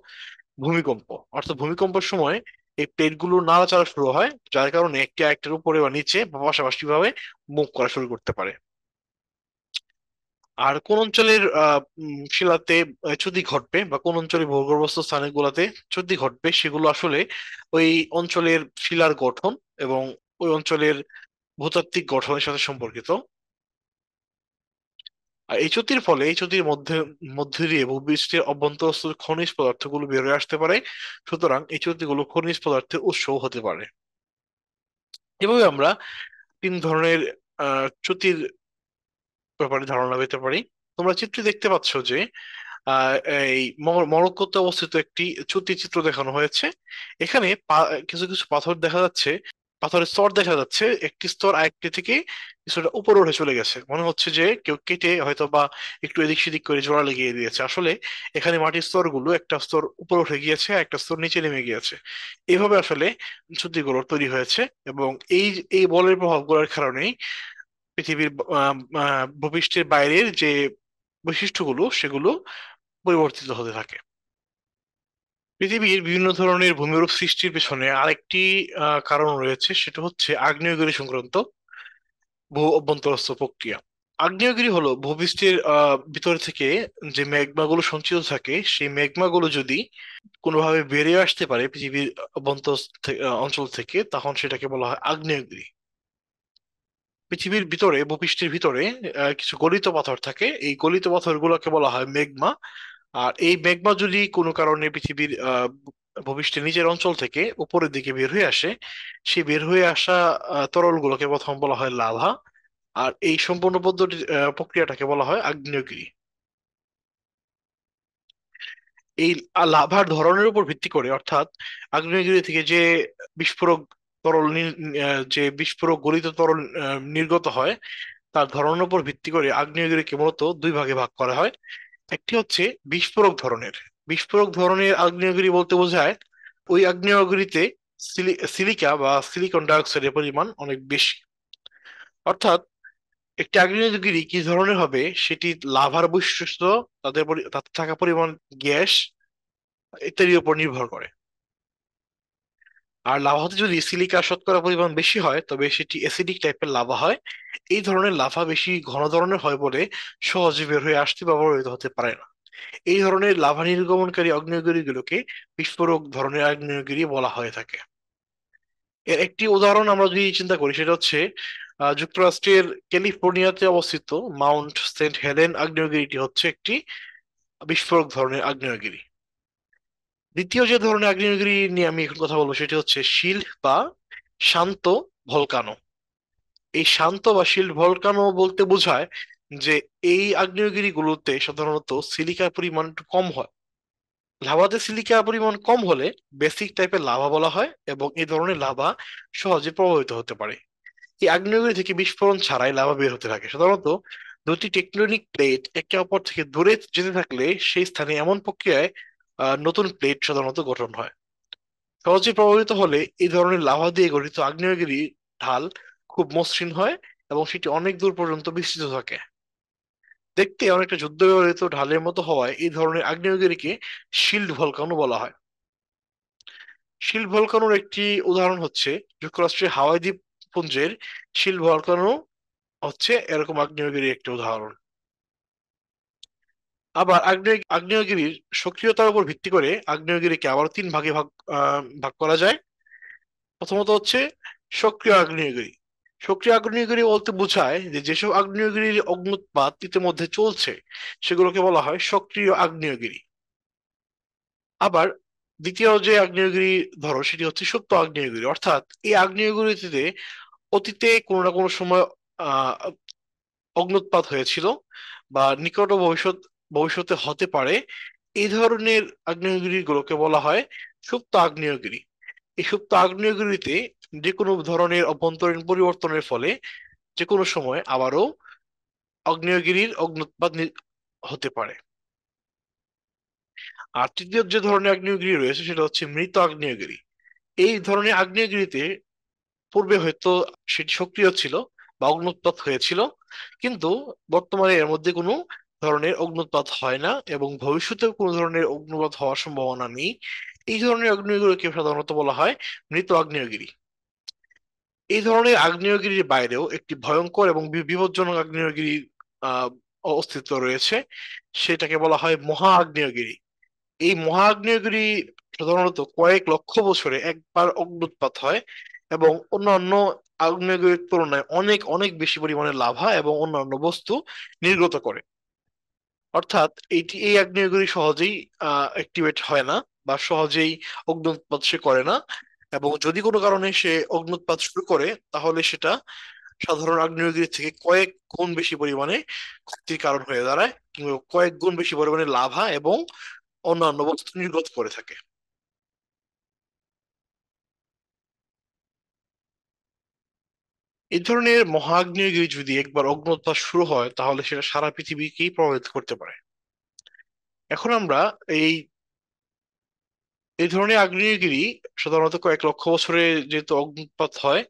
ভূমিকম্প। অর্থাৎ ভূমিকম্পের সময় এই প্লেটগুলো নাড়াচাড়া শুরু হয়, যার কারণে একটি আরেকটার উপরে বা নিচে বা পাশাপাশি ভাবে মুভ করা শুরু করতে পারে। আর কোন অঞ্চলের শিলাতে চ্যুতি ঘটবে বা কোন অঞ্চলের ভূগর্ভস্থ স্থানগুলোতে চ্যুতি ঘটবে, সেগুলো আসলে ওই অঞ্চলের শিলার গঠন এবং ওই অঞ্চলের ভূতাত্ত্বিক গঠনের সাথে সম্পর্কিত। আর এই চ্যুতির ফলে এই চ্যুতির মধ্যে দিয়ে ভূপৃষ্ঠের অভ্যন্তরস্থ খনিজ পদার্থগুলো বের হয়ে আসতে পারে। সুতরাং এই চ্যুতিগুলো খনিজ পদার্থের উৎসও হতে পারে। এভাবে আমরা তিন ধরনের চ্যুতির ব্যাপারে ধারণা পেতে পারি। তোমরা চিত্রে দেখতে পাচ্ছ যে আহ, এই মরক্কোতে অবস্থিত একটি চ্যুতি চিত্র দেখানো হয়েছে। এখানে কিছু কিছু পাথর দেখা যাচ্ছে, পাথরের স্তর দেখা যাচ্ছে, একটি স্তর আরেকটি থেকে কিছুটা উপরে উঠে চলে গেছে, মনে হচ্ছে যে কেউ কেটে হয়তো বা একটু এদিক সেদিক করে জোড়া লাগিয়ে দিয়েছে। আসলে এখানে মাটির স্তরগুলো একটা স্তর উপরে উঠে গিয়েছে, একটা স্তর নিচে নেমে গিয়েছে। এইভাবে আসলে চ্যুতিগুলো তৈরি হয়েছে। এবং এই এই বলের প্রভাবগুলোর কারণেই পৃথিবীর ভূপৃষ্ঠের বাইরের যে বৈশিষ্ট্যগুলো সেগুলো পরিবর্তিত হতে থাকে। পৃথিবীর বিভিন্ন ধরনের ভূমিরূপ সৃষ্টির পেছনে আরেকটি কারণ রয়েছে, সেটা হচ্ছে আগ্নেয়গিরি সংক্রান্ত ভূ অভ্যন্তরস্থ প্রক্রিয়া। আগ্নেয়গিরি হলো ভূপৃষ্ঠের ভিতর থেকে যে ম্যাগমাগুলো সঞ্চিত থাকে, সেই ম্যাগমাগুলো যদি কোনোভাবে বেরিয়ে আসতে পারে পৃথিবীর অঞ্চল থেকে, তখন সেটাকে বলা হয় আগ্নেয়গিরি। পৃথিবীর ভিতরে, ভূপৃষ্ঠের ভিতরে কিছু গলিত পাথর থাকে, এই গলিত পাথরগুলোকে বলা হয় মেগমা। আর এই মেঘমা যদি কোনো কারণে পৃথিবীর ভূপৃষ্ঠের নিচের অঞ্চল থেকে উপরের দিকে বের হয়ে আসে, সেই বের হয়ে আসা তরলগুলোকে প্রথম বলা হয় লাভা। আর এই সম্পূর্ণ পদ্ধতি প্রক্রিয়াটাকে বলা হয় আগ্নেয়গিরি। এই লাভার ধরনের উপর ভিত্তি করে, অর্থাৎ আগ্নেয়গিরি থেকে যে বিস্ফোরক যে বিস্ফোরক গলিত তরল নির্গত হয়, তার ধরনের উপর ভিত্তি করে আগ্নেয়গিরিকে মূলত দুই ভাগে ভাগ করা হয়। একটি হচ্ছে বিস্ফোরক ধরনের। বিস্ফোরক ধরনের আগ্নেয়গিরি বলতে বোঝায় ওই আগ্নেয়গিরিতে সিলিকা বা সিলিকন ডাইঅক্সাইডের পরিমাণ অনেক বেশি। অর্থাৎ একটি আগ্নেয়গিরি কি ধরনের হবে সেটি লাভার বৈশিষ্ট্য, তাতে থাকা পরিমাণ গ্যাস ইত্যাদির উপর নির্ভর করে। আর লাভাতে যদি সিলিকা শতকরা পরিমাণ বেশি হয় তবে সেটি অ্যাসিডিক টাইপের লাভা হয়। এই ধরনের লাভা বেশি ঘন ধরনের হয় বলে সহজে বের হয়ে আসতে বা প্রভাবিত হতে পারে না। এই ধরনের লাভা নির্গমনকারী আগ্নেয়গিরিগুলোকে বিস্ফোরক ধরনের আগ্নেয়গিরি বলা হয়ে থাকে। এর একটি উদাহরণ আমরা যদি চিন্তা করি, সেটা হচ্ছে যুক্তরাষ্ট্রের ক্যালিফোর্নিয়াতে অবস্থিত মাউন্ট সেন্ট হেলেন আগ্নেয়গিরিটি হচ্ছে একটি বিস্ফোরক ধরনের আগ্নেয়গিরি। দ্বিতীয় যে ধরনের আগ্নেয়গিরি নিয়ে আমি এখন কথা বলবো সেটি হচ্ছে শিল্ড বা শান্ত ভলকানো। এই শান্ত বা শিল্ড ভলকানো বলতে বোঝায় যে এই আগ্নেয়গিরিগুলোতে সাধারণত সিলিকার পরিমাণ একটু কম হয়। লাভাতে সিলিকার পরিমাণ কম হলে বেসিক টাইপের লাভা বলা হয়, এবং এই ধরনের লাভা সহজে প্রভাবিত হতে পারে। এই আগ্নেয়গিরি থেকে বিস্ফোরণ ছাড়াই লাভা বের হতে থাকে। সাধারণত দুটি টেকটনিক প্লেট একে অপর থেকে দূরে যেতে থাকলে সেই স্থানে এমন প্রক্রিয়ায় নতুন প্লেট সাধারণত গঠন হয়। সহজে প্রভাবিত হলে এই ধরনের লাভা দিয়ে গঠিত আগ্নেয়গিরি ঢাল খুব মসৃণ হয় এবং সেটি অনেক দূর পর্যন্ত বিস্তৃত থাকে। দেখতে অনেকটা যুদ্ধ ব্যবহৃত ঢালের মতো হওয়ায় এই ধরনের আগ্নেয়গিরিকে শিল্ড ভলকানো বলা হয়। শিল্ড ভলকানোর একটি উদাহরণ হচ্ছে যুক্তরাষ্ট্রের হাওয়াই দ্বীপপুঞ্জের শিল্ড ভলকানো হচ্ছে এরকম আগ্নেয়গিরির একটি উদাহরণ। আবার আগ্নেয়গিরির সক্রিয়তার উপর ভিত্তি করে আগ্নেয়গিরিকে আবার তিন ভাগে ভাগ করা যায়। প্রথমত হচ্ছে সক্রিয় আগ্নেয়গিরি। সক্রিয় আগ্নেয়গিরি বলতে বোঝায় যে যেসব আগ্নেয়গিরির অগ্ন্যুৎপাত ইতিমধ্যে চলছে সেগুলোকে বলা হয় সক্রিয় আগ্নেয়গিরি। আবার দ্বিতীয় যে আগ্নেয়গিরি ধরো সেটি হচ্ছে সুপ্ত আগ্নেয়গিরি, অর্থাৎ এই আগ্নেয়গিরিতে অতীতে কোনো না কোনো সময় আহ অগ্নুৎপাত হয়েছিল বা নিকট ভবিষ্যতে হতে পারে, এই ধরনের আগ্নেয়গিরিগুলোকে বলা হয় সুপ্ত আগ্নেয়গিরি। এই সুপ্ত আগ্নেয়গিরিতে যে কোনো ধরনের অভ্যন্তরীণ পরিবর্তনের ফলে যে কোনো সময় আবারও আগ্নেয়গিরির হতে পারে। আর তৃতীয় যে ধরনের আগ্নেয়গিরি রয়েছে সেটা হচ্ছে মৃত আগ্নেয়গিরি। এই ধরনের আগ্নেয়গিরিতে পূর্বে হয়তো সেটি সক্রিয় ছিল বা অগ্নুৎপাত হয়েছিল, কিন্তু বর্তমানে এর মধ্যে কোনো ধরনের অগ্নুৎপাত হয় না এবং ভবিষ্যতেও কোনো ধরনের অগ্নুৎপাত হওয়ার সম্ভাবনা নেই। এই ধরনের আগ্নেয়গিরিকে সাধারণত বলা হয় মৃত আগ্নেয়গিরি। এই ধরনের আগ্নেয়গিরির বাইরেও একটি ভয়ঙ্কর এবং বিপজ্জনক আগ্নেয়গিরির আহ অস্তিত্ব রয়েছে, সেটাকে বলা হয় মহা আগ্নেয়গিরি। এই মহা আগ্নেয়গিরি সাধারণত কয়েক লক্ষ বছরে একবার অগ্নুৎপাত হয় এবং অন্যান্য আগ্নেয়গিরির তুলনায় অনেক অনেক বেশি পরিমাণে লাভা এবং অন্যান্য বস্তু নির্গত করে। অর্থাৎ এই আগ্নেয়গিরি সহজেই অ্যাক্টিভেট হয় না বা সহজেই অগ্নুৎপাত সে করে না, এবং যদি কোনো কারণে সে অগ্নুৎপাত শুরু করে তাহলে সেটা সাধারণ আগ্নেয়গিরি থেকে কয়েক গুণ বেশি পরিমাণে ক্ষতির কারণ হয়ে দাঁড়ায়, কিংবা কয়েক গুণ বেশি পরিমাণে লাভা এবং অন্যান্য বস্তু নির্গত করে থাকে। এই ধরনের মহাআগ্নেয়গিরি যদি একবার অগ্ন্যুৎপাত শুরু হয় তাহলে সেটা সারা পৃথিবীকেই প্রভাবিত করতে পারে। এখন আমরা এই এই ধরনের আগ্নেয়গিরি সাধারণত কয়েক লক্ষ বছরে যেহেতু অগ্নুৎপাত হয়,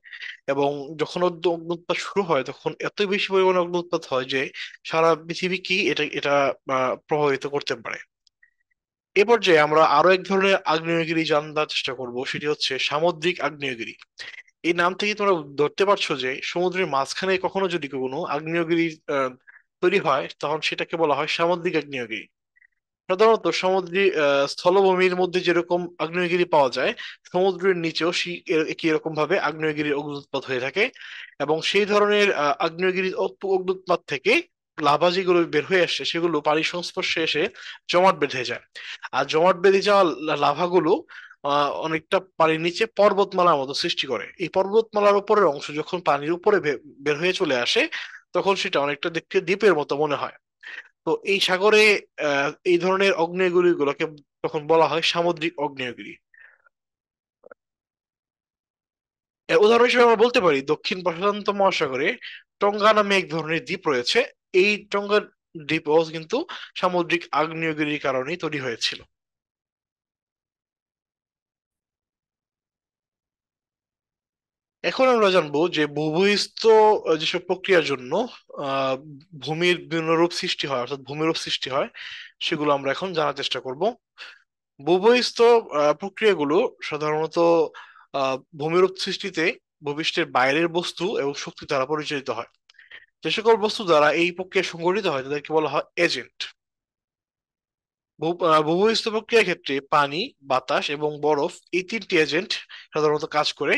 এবং যখন অগ্নুৎপাত শুরু হয় তখন এত বেশি পরিমাণে অগ্নুৎপাত হয় যে সারা পৃথিবীকেই এটা এটা প্রভাবিত করতে পারে। এ পর্যায়ে আমরা আরো এক ধরনের আগ্নেয়গিরি জানার চেষ্টা করব, সেটি হচ্ছে সামুদ্রিক আগ্নেয়গিরি। এই নাম থেকে তোমরা ধরতে পারছো যে সমুদ্রের মাঝখানে কখনো যদি কোনো আগ্নেয়গিরি আহ, তৈরি হয় তখন সেটাকে বলা হয় সামুদ্রিক আগ্নেয়গিরি। সাধারণত সমুদ্রী স্থলভূমির মধ্যে যেরকম আগ্নেয়গিরি পাওয়া যায়, সমুদ্রের নিচেও একই রকম ভাবে আগ্নেয়গিরির অগ্নুৎপাত হয়ে থাকে, এবং সেই ধরনের আগ্নেয়গিরির অগ্নুৎপাত থেকে লাভা যেগুলো বের হয়ে আসছে সেগুলো পানির সংস্পর্শে এসে জমাট বেঁধে যায়। আর জমাট বেঁধে যাওয়া লাভাগুলো অনেকটা পানির নিচে পর্বতমালার মতো সৃষ্টি করে। এই পর্বতমালার উপরের অংশ যখন পানির উপরে বের হয়ে চলে আসে তখন সেটা অনেকটা দেখতে দ্বীপের মতো মনে হয়। তো এই সাগরে এই ধরনের আগ্নেয়গিরি গুলোকে তখন বলা হয় সামুদ্রিক আগ্নেয়গিরি। এর উদাহরণ হিসেবে আমরা বলতে পারি দক্ষিণ প্রশান্ত মহাসাগরে টঙ্গা নামে এক ধরনের দ্বীপ রয়েছে। এই টঙ্গা দ্বীপও কিন্তু সামুদ্রিক আগ্নেয়গিরির কারণেই তৈরি হয়েছিল। এখন আমরা জানবো যে ভূবহিস্থ যেসব প্রক্রিয়ার জন্য আহ ভূমির বিভিন্ন রূপ সৃষ্টি হয়, অর্থাৎ ভূমিরূপ সৃষ্টি হয়, সেগুলো আমরা এখন জানার চেষ্টা করব। ভূবহিস্থ প্রক্রিয়াগুলো সাধারণত ভূমিরূপ সৃষ্টিতে ভূপৃষ্ঠের বাইরের বস্তু এবং শক্তি দ্বারা পরিচালিত হয়। যে সকল বস্তু দ্বারা এই প্রক্রিয়া সংঘটিত হয় তাদেরকে বলা হয় এজেন্ট। ভূবহিস্থ প্রক্রিয়ার ক্ষেত্রে পানি, বাতাস এবং বরফ এই তিনটি এজেন্ট সাধারণত কাজ করে।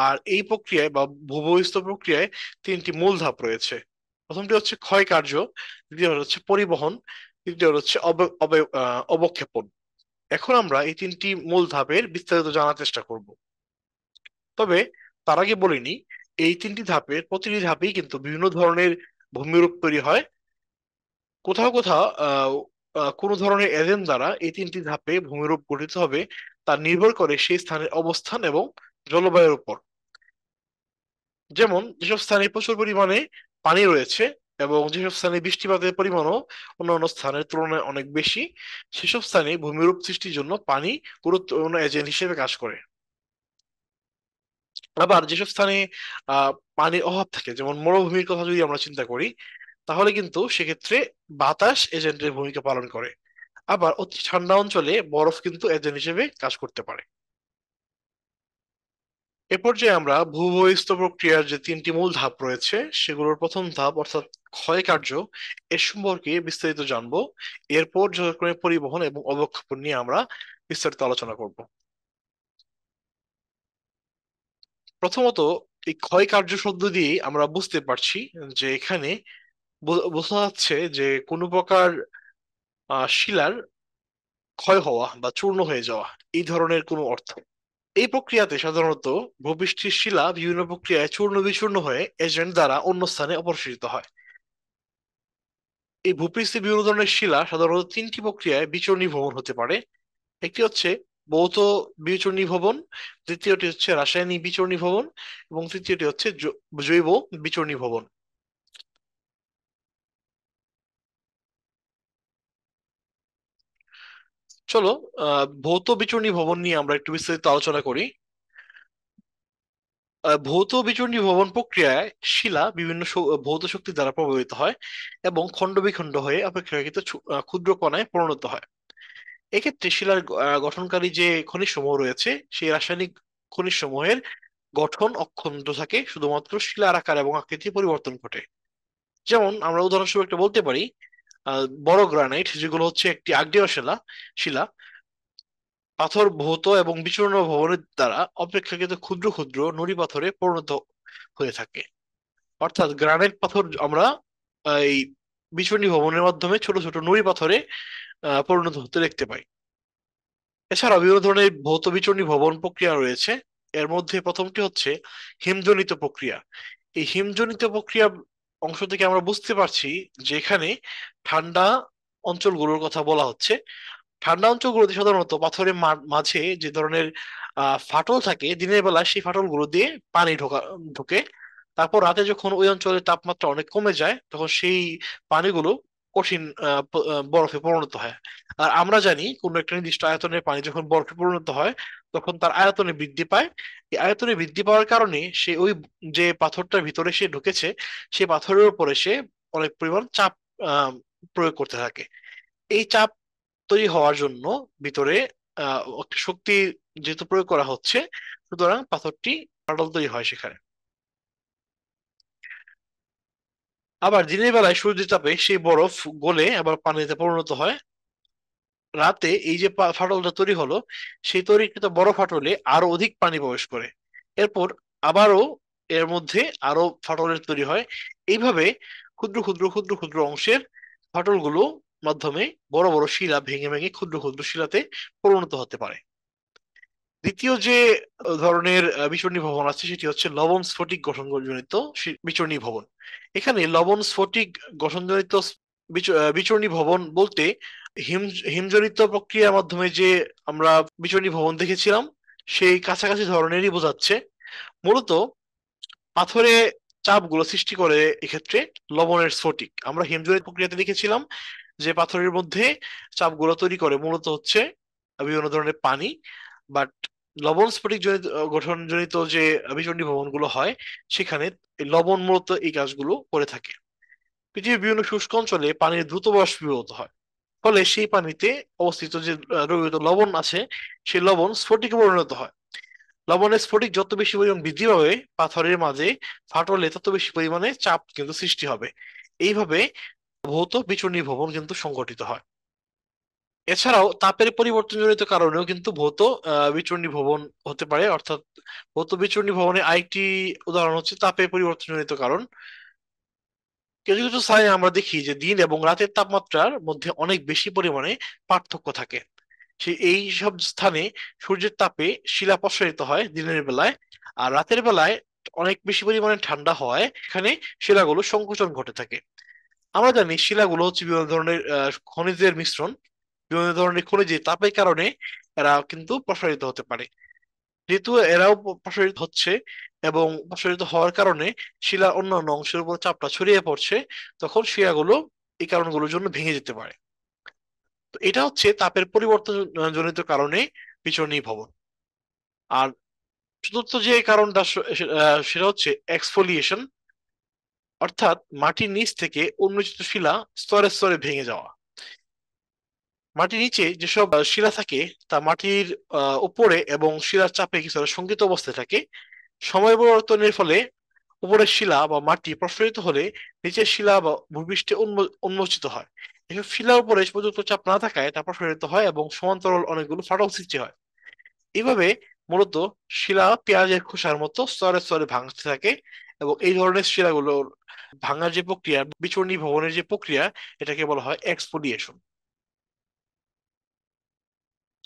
আর এই প্রক্রিয়ায় বা ভূবহিস্থ প্রক্রিয়ায় তিনটি মূল ধাপ রয়েছে। প্রথমটি হচ্ছে ক্ষয় কার্য, দ্বিতীয় হচ্ছে পরিবহন, তৃতীয় হচ্ছে অবক্ষেপণ। এখন আমরা এই তিনটি মূল ধাপের বিস্তারিত জানার চেষ্টা করব। তবে তার আগে বলিনি, এই তিনটি ধাপের প্রতিটি ধাপেই কিন্তু বিভিন্ন ধরনের ভূমিরূপ তৈরি হয়। কোথাও কোথাও কোনো ধরনের এজেন্ট দ্বারা এই তিনটি ধাপে ভূমিরূপ গঠিত হবে তা নির্ভর করে সেই স্থানের অবস্থান এবং জলবায়ুর উপর। যেমন যেসব স্থানে প্রচুর পরিমাণে পানি রয়েছে এবং যেসব স্থানে বৃষ্টিপাতের পরিমাণও অন্যান্য স্থানের তুলনায় অনেক বেশি, সেসব স্থানে ভূমিরূপ সৃষ্টির জন্য পানি গুরুত্বপূর্ণ এজেন্ট হিসেবে কাজ করে। আবার যেসব স্থানে আহ পানির অভাব থাকে, যেমন মরুভূমির কথা যদি আমরা চিন্তা করি, তাহলে কিন্তু সেক্ষেত্রে বাতাস এজেন্টের ভূমিকা পালন করে। আবার অতি ঠান্ডা অঞ্চলে বরফ কিন্তু এজেন্ট হিসেবে কাজ করতে পারে। এ পর্যায়ে আমরা ভূবহিস্থ প্রক্রিয়ার যে তিনটি মূল ধাপ রয়েছে সেগুলোর প্রথম ধাপ অর্থাৎ ক্ষয় কার্য এর সম্পর্কে বিস্তারিত জানবো। এরপর যথাক্রমে পরিবহন এবং অবক্ষেপণ নিয়ে আমরা বিস্তারিত আলোচনা করব। প্রথমত, এই ক্ষয় কার্য শব্দ দিয়ে আমরা বুঝতে পারছি যে এখানে বোঝা যাচ্ছে যে কোনো প্রকার শিলার ক্ষয় হওয়া বা চূর্ণ হয়ে যাওয়া, এই ধরনের কোনো অর্থ। এই প্রক্রিয়াতে সাধারণত ভূপৃষ্ঠের শিলা বিভিন্ন প্রক্রিয়ায় চূর্ণ বিচূর্ণ হয়ে এজেন্ট দ্বারা অন্য স্থানে অপসারিত হয়। এই ভূপৃষ্ঠে বিভিন্ন ধরনের শিলা সাধারণত তিনটি প্রক্রিয়ায় বিচূর্ণী ভবন হতে পারে। একটি হচ্ছে ভৌত বিচূর্ণী ভবন, দ্বিতীয়টি হচ্ছে রাসায়নিক বিচূর্ণী ভবন, এবং তৃতীয়টি হচ্ছে জৈব বিচূর্ণী ভবন। চলো ভৌত বিচূর্ণী ভবন নিয়ে আমরা একটু বিস্তারিত আলোচনা করি। ভৌত বিচূর্ণী ভবন প্রক্রিয়ায় শিলা বিভিন্ন ভৌত শক্তি দ্বারা প্রভাবিত হয় এবং খণ্ড বিখণ্ড হয়ে অপেক্ষাকৃত ক্ষুদ্র কণায় পরিণত হয়। এক্ষেত্রে শিলার গঠনকারী যে খনিজ সমূহ রয়েছে, সেই রাসায়নিক খনিজ সমূহের গঠন অক্ষুণ্ণ থাকে, শুধুমাত্র শিলার আকার এবং আকৃতি পরিবর্তন ঘটে। যেমন আমরা উদাহরণস্বরূপ একটা বলতে পারি, বড় গ্রানাইট, যেগুলো হচ্ছে একটি আগ্নেয় শিলা শিলা পাথর ভৌত এবং বিচূর্ণ ভবনের দ্বারা অপেক্ষাকৃত ক্ষুদ্র ক্ষুদ্র নুড়ি পাথরে পরিণত হয়ে থাকে। অর্থাৎ গ্রানাইট পাথর আমরা এই বিচূর্ণী ভবনের মাধ্যমে ছোট ছোট নুড়ি পাথরে পরিণত হতে দেখতে পাই। এছাড়াও বিভিন্ন ধরনের ভৌত বিচূর্ণী ভবন প্রক্রিয়া রয়েছে। এর মধ্যে প্রথমটি হচ্ছে হিমজনিত প্রক্রিয়া। এই হিমজনিত প্রক্রিয়া অংশ থেকে আমরা বুঝতে পারছি যে এখানে ঠান্ডা অঞ্চলগুলোর কথা বলা হচ্ছে। ঠান্ডা অঞ্চলগুলোতে সাধারণত পাথরের মাঝে যে ধরনের ফাটল থাকে, দিনের বেলা সেই ফাটলগুলো দিয়ে পানি ঢোকে। তারপর রাতে যখন ওই অঞ্চলের তাপমাত্রা অনেক কমে যায়, তখন সেই পানিগুলো কঠিন বরফে পরিণত হয়। আর আমরা জানি কোনো একটা নির্দিষ্ট আয়তনের পানি যখন বরফে পরিণত হয়, তখন তার আয়তনে বৃদ্ধি পায়। এই আয়তনে বৃদ্ধি পাওয়ার কারণে সে ওই যে পাথরটার ভিতরে সে ঢুকেছে, সেই পাথরের উপরে সে অনেক পরিমাণ চাপ আহ প্রয়োগ করতে থাকে। এই চাপ তৈরি হওয়ার জন্য ভিতরে একটা শক্তি যেহেতু প্রয়োগ করা হচ্ছে, সুতরাং পাথরটি ফাটল তৈরি হয় সেখানে। আবার দিনের বেলায় সূর্যের তাপে সেই বরফ গলে আবার পানিতে পরিণত হয়। রাতে এই যে ফাটলটা তৈরি হলো, সেই তৈরিকৃত বড় ফাটলে আরো অধিক পানি প্রবেশ করে। এরপর আবারও এর মধ্যে আরো ফাটলের তৈরি হয়। এইভাবে ক্ষুদ্র ক্ষুদ্র ক্ষুদ্র ক্ষুদ্র অংশের ফাটলগুলো মাধ্যমে বড় বড় শিলা ভেঙে ভেঙে ক্ষুদ্র ক্ষুদ্র শিলাতে পরিণত হতে পারে। দ্বিতীয় যে ধরনের বিচূর্ণী ভবন আছে, সেটি হচ্ছে লবণ স্ফটিক গঠনজনিত বিচূর্ণী ভবন। এখানে লবণ স্ফটিক গঠনজনিত বিচূর্ণী ভবন বলতে হিম হিমজনিত প্রক্রিয়ার মাধ্যমে যে আমরা বিচূর্ণী ভবন দেখেছিলাম, সেই কাছাকাছি ধরনেরই বোঝাচ্ছে। মূলত পাথরে চাপগুলো সৃষ্টি করে এক্ষেত্রে লবণের স্ফটিক। আমরা হিমজনিত প্রক্রিয়াতে দেখেছিলাম যে পাথরের মধ্যে চাপগুলো তৈরি করে মূলত হচ্ছে বিভিন্ন ধরনের পানি। বাট লবণ স্ফটিক জনিত গঠনজনিত যে বিচণ্ডী ভবনগুলো হয়, সেখানে এই লবণ মূলত এই কাজগুলো করে থাকে। পৃথিবীর বিভিন্ন শুষ্ক অঞ্চলে পানির দ্রুত বাষ্পীভূত হয়, ফলে সেই পানিতে অবস্থিত যে দ্রবীভূত লবণ আছে, সেই লবণ স্ফটিকে পরিণত হয়। লবণের স্ফটিক যত বেশি পরিমাণ বৃদ্ধি পাবে পাথরের মাঝে, ফাটলে তত বেশি পরিমাণে চাপ কিন্তু সৃষ্টি হবে। এইভাবে ভৌত বিচূর্ণী ভবন কিন্তু সংঘটিত হয়। এছাড়াও তাপের পরিবর্তনজনিত কারণেও কিন্তু ভৌত বিচূর্ণী ভবন হতে পারে। অর্থাৎ ভৌত বিচূর্ণী ভবনের আরেকটি উদাহরণ হচ্ছে তাপের পরিবর্তনজনিত কারণ। কিছু কিছু স্থানে আমরা দেখি যে দিন এবং রাতের তাপমাত্রার মধ্যে অনেক বেশি পরিমাণে পার্থক্য থাকে। এই সব স্থানে সূর্যের তাপে শিলা প্রসারিত হয় দিনের বেলায়, আর রাতের বেলায় অনেক বেশি পরিমাণে ঠান্ডা হয়, এখানে শিলাগুলো সংকোচন ঘটে থাকে। আমরা জানি শিলাগুলো হচ্ছে বিভিন্ন ধরনের খনিজের মিশ্রণ। বিভিন্ন ধরনের খনিজের তাপের কারণে এরা কিন্তু প্রসারিত হতে পারে। যেহেতু এরাও প্রসারিত হচ্ছে এবং প্রসারিত হওয়ার কারণে শিলার অন্যান্য অংশের উপর চাপটা ছড়িয়ে পড়ছে, তখন শিলাগুলো এই কারণগুলোর জন্য ভেঙে যেতে পারে। তো এটা হচ্ছে তাপের পরিবর্তন জনিত কারণে বিচরণী ভবন। আর চতুর্থ যে কারণটা সেটা হচ্ছে এক্সফোলিয়েশন, অর্থাৎ মাটির নিচ থেকে উন্মোচিত শিলা স্তরে স্তরে ভেঙে যাওয়া। মাটির নিচে যেসব শিলা থাকে, তা মাটির উপরে এবং শিলার চাপে কিছুটা সঙ্কিত অবস্থায় থাকে। সময় পরিবর্তনের ফলে উপরের শিলা বা মাটি প্রসারিত হলে নিচের শিলা বা ভূপৃষ্ঠে উন্মোচিত হয়। এসব শিলার উপরে উপযুক্ত চাপ না থাকায় তা প্রসারিত হয় এবং সমান্তরাল অনেকগুলো ফাটল সৃষ্টি হয়। এইভাবে মূলত শিলা পেঁয়াজের খোসার মতো স্তরে স্তরে ভাঙতে থাকে, এবং এই ধরনের শিলাগুলোর ভাঙার যে প্রক্রিয়া, বিচূর্ণী ভবনের যে প্রক্রিয়া, এটাকে বলা হয় এক্সফোলিয়েশন।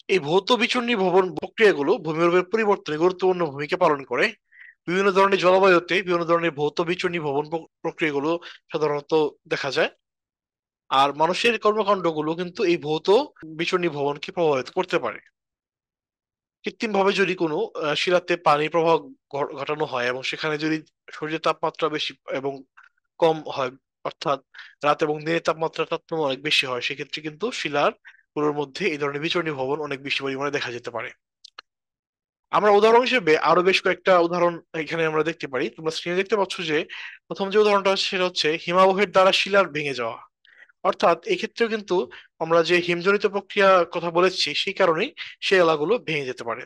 এই ভৌত বিচূর্ণী ভবন প্রক্রিয়াগুলো ভূমিরূপের পরিবর্তনে গুরুত্বপূর্ণ ভূমিকা পালন করে। বিভিন্ন ধরনের জলবায়ুতে বিভিন্ন ধরনের ভৌত বিচূর্ণী ভবন প্রক্রিয়াগুলো সাধারণত দেখা যায়। আর মানুষের কর্মকাণ্ডগুলো কিন্তু এই ভৌত বিচূর্ণী ভবনকে প্রভাবিত করতে পারে। কৃত্রিম ভাবে যদি কোনো শিলাতে পানি প্রবাহ ঘটানো হয় এবং সেখানে যদি সূর্যের তাপমাত্রা বেশি এবং কম হয়, অর্থাৎ রাত এবং দিনের তাপমাত্রার তারতম্য অনেক বেশি হয়, সেক্ষেত্রে কিন্তু শিলার গুলোর মধ্যে এই ধরনের বিচরণী ভবন অনেক বেশি পরিমাণে দেখা যেতে পারে। আমরা উদাহরণ হিসেবে আরো বেশ কয়েকটা উদাহরণ এখানে আমরা দেখতে পারি। তোমরা স্ক্রিনে দেখতে পাচ্ছ যে প্রথম যে উদাহরণটা আছে সেটা হচ্ছে হিমাবহের দ্বারা শিলার ভেঙে যাওয়া। অর্থাৎ এক্ষেত্রেও কিন্তু আমরা যে হিমজনিত প্রক্রিয়ার কথা বলেছি সেই কারণেই সেই এলাকাগুলো ভেঙে যেতে পারে।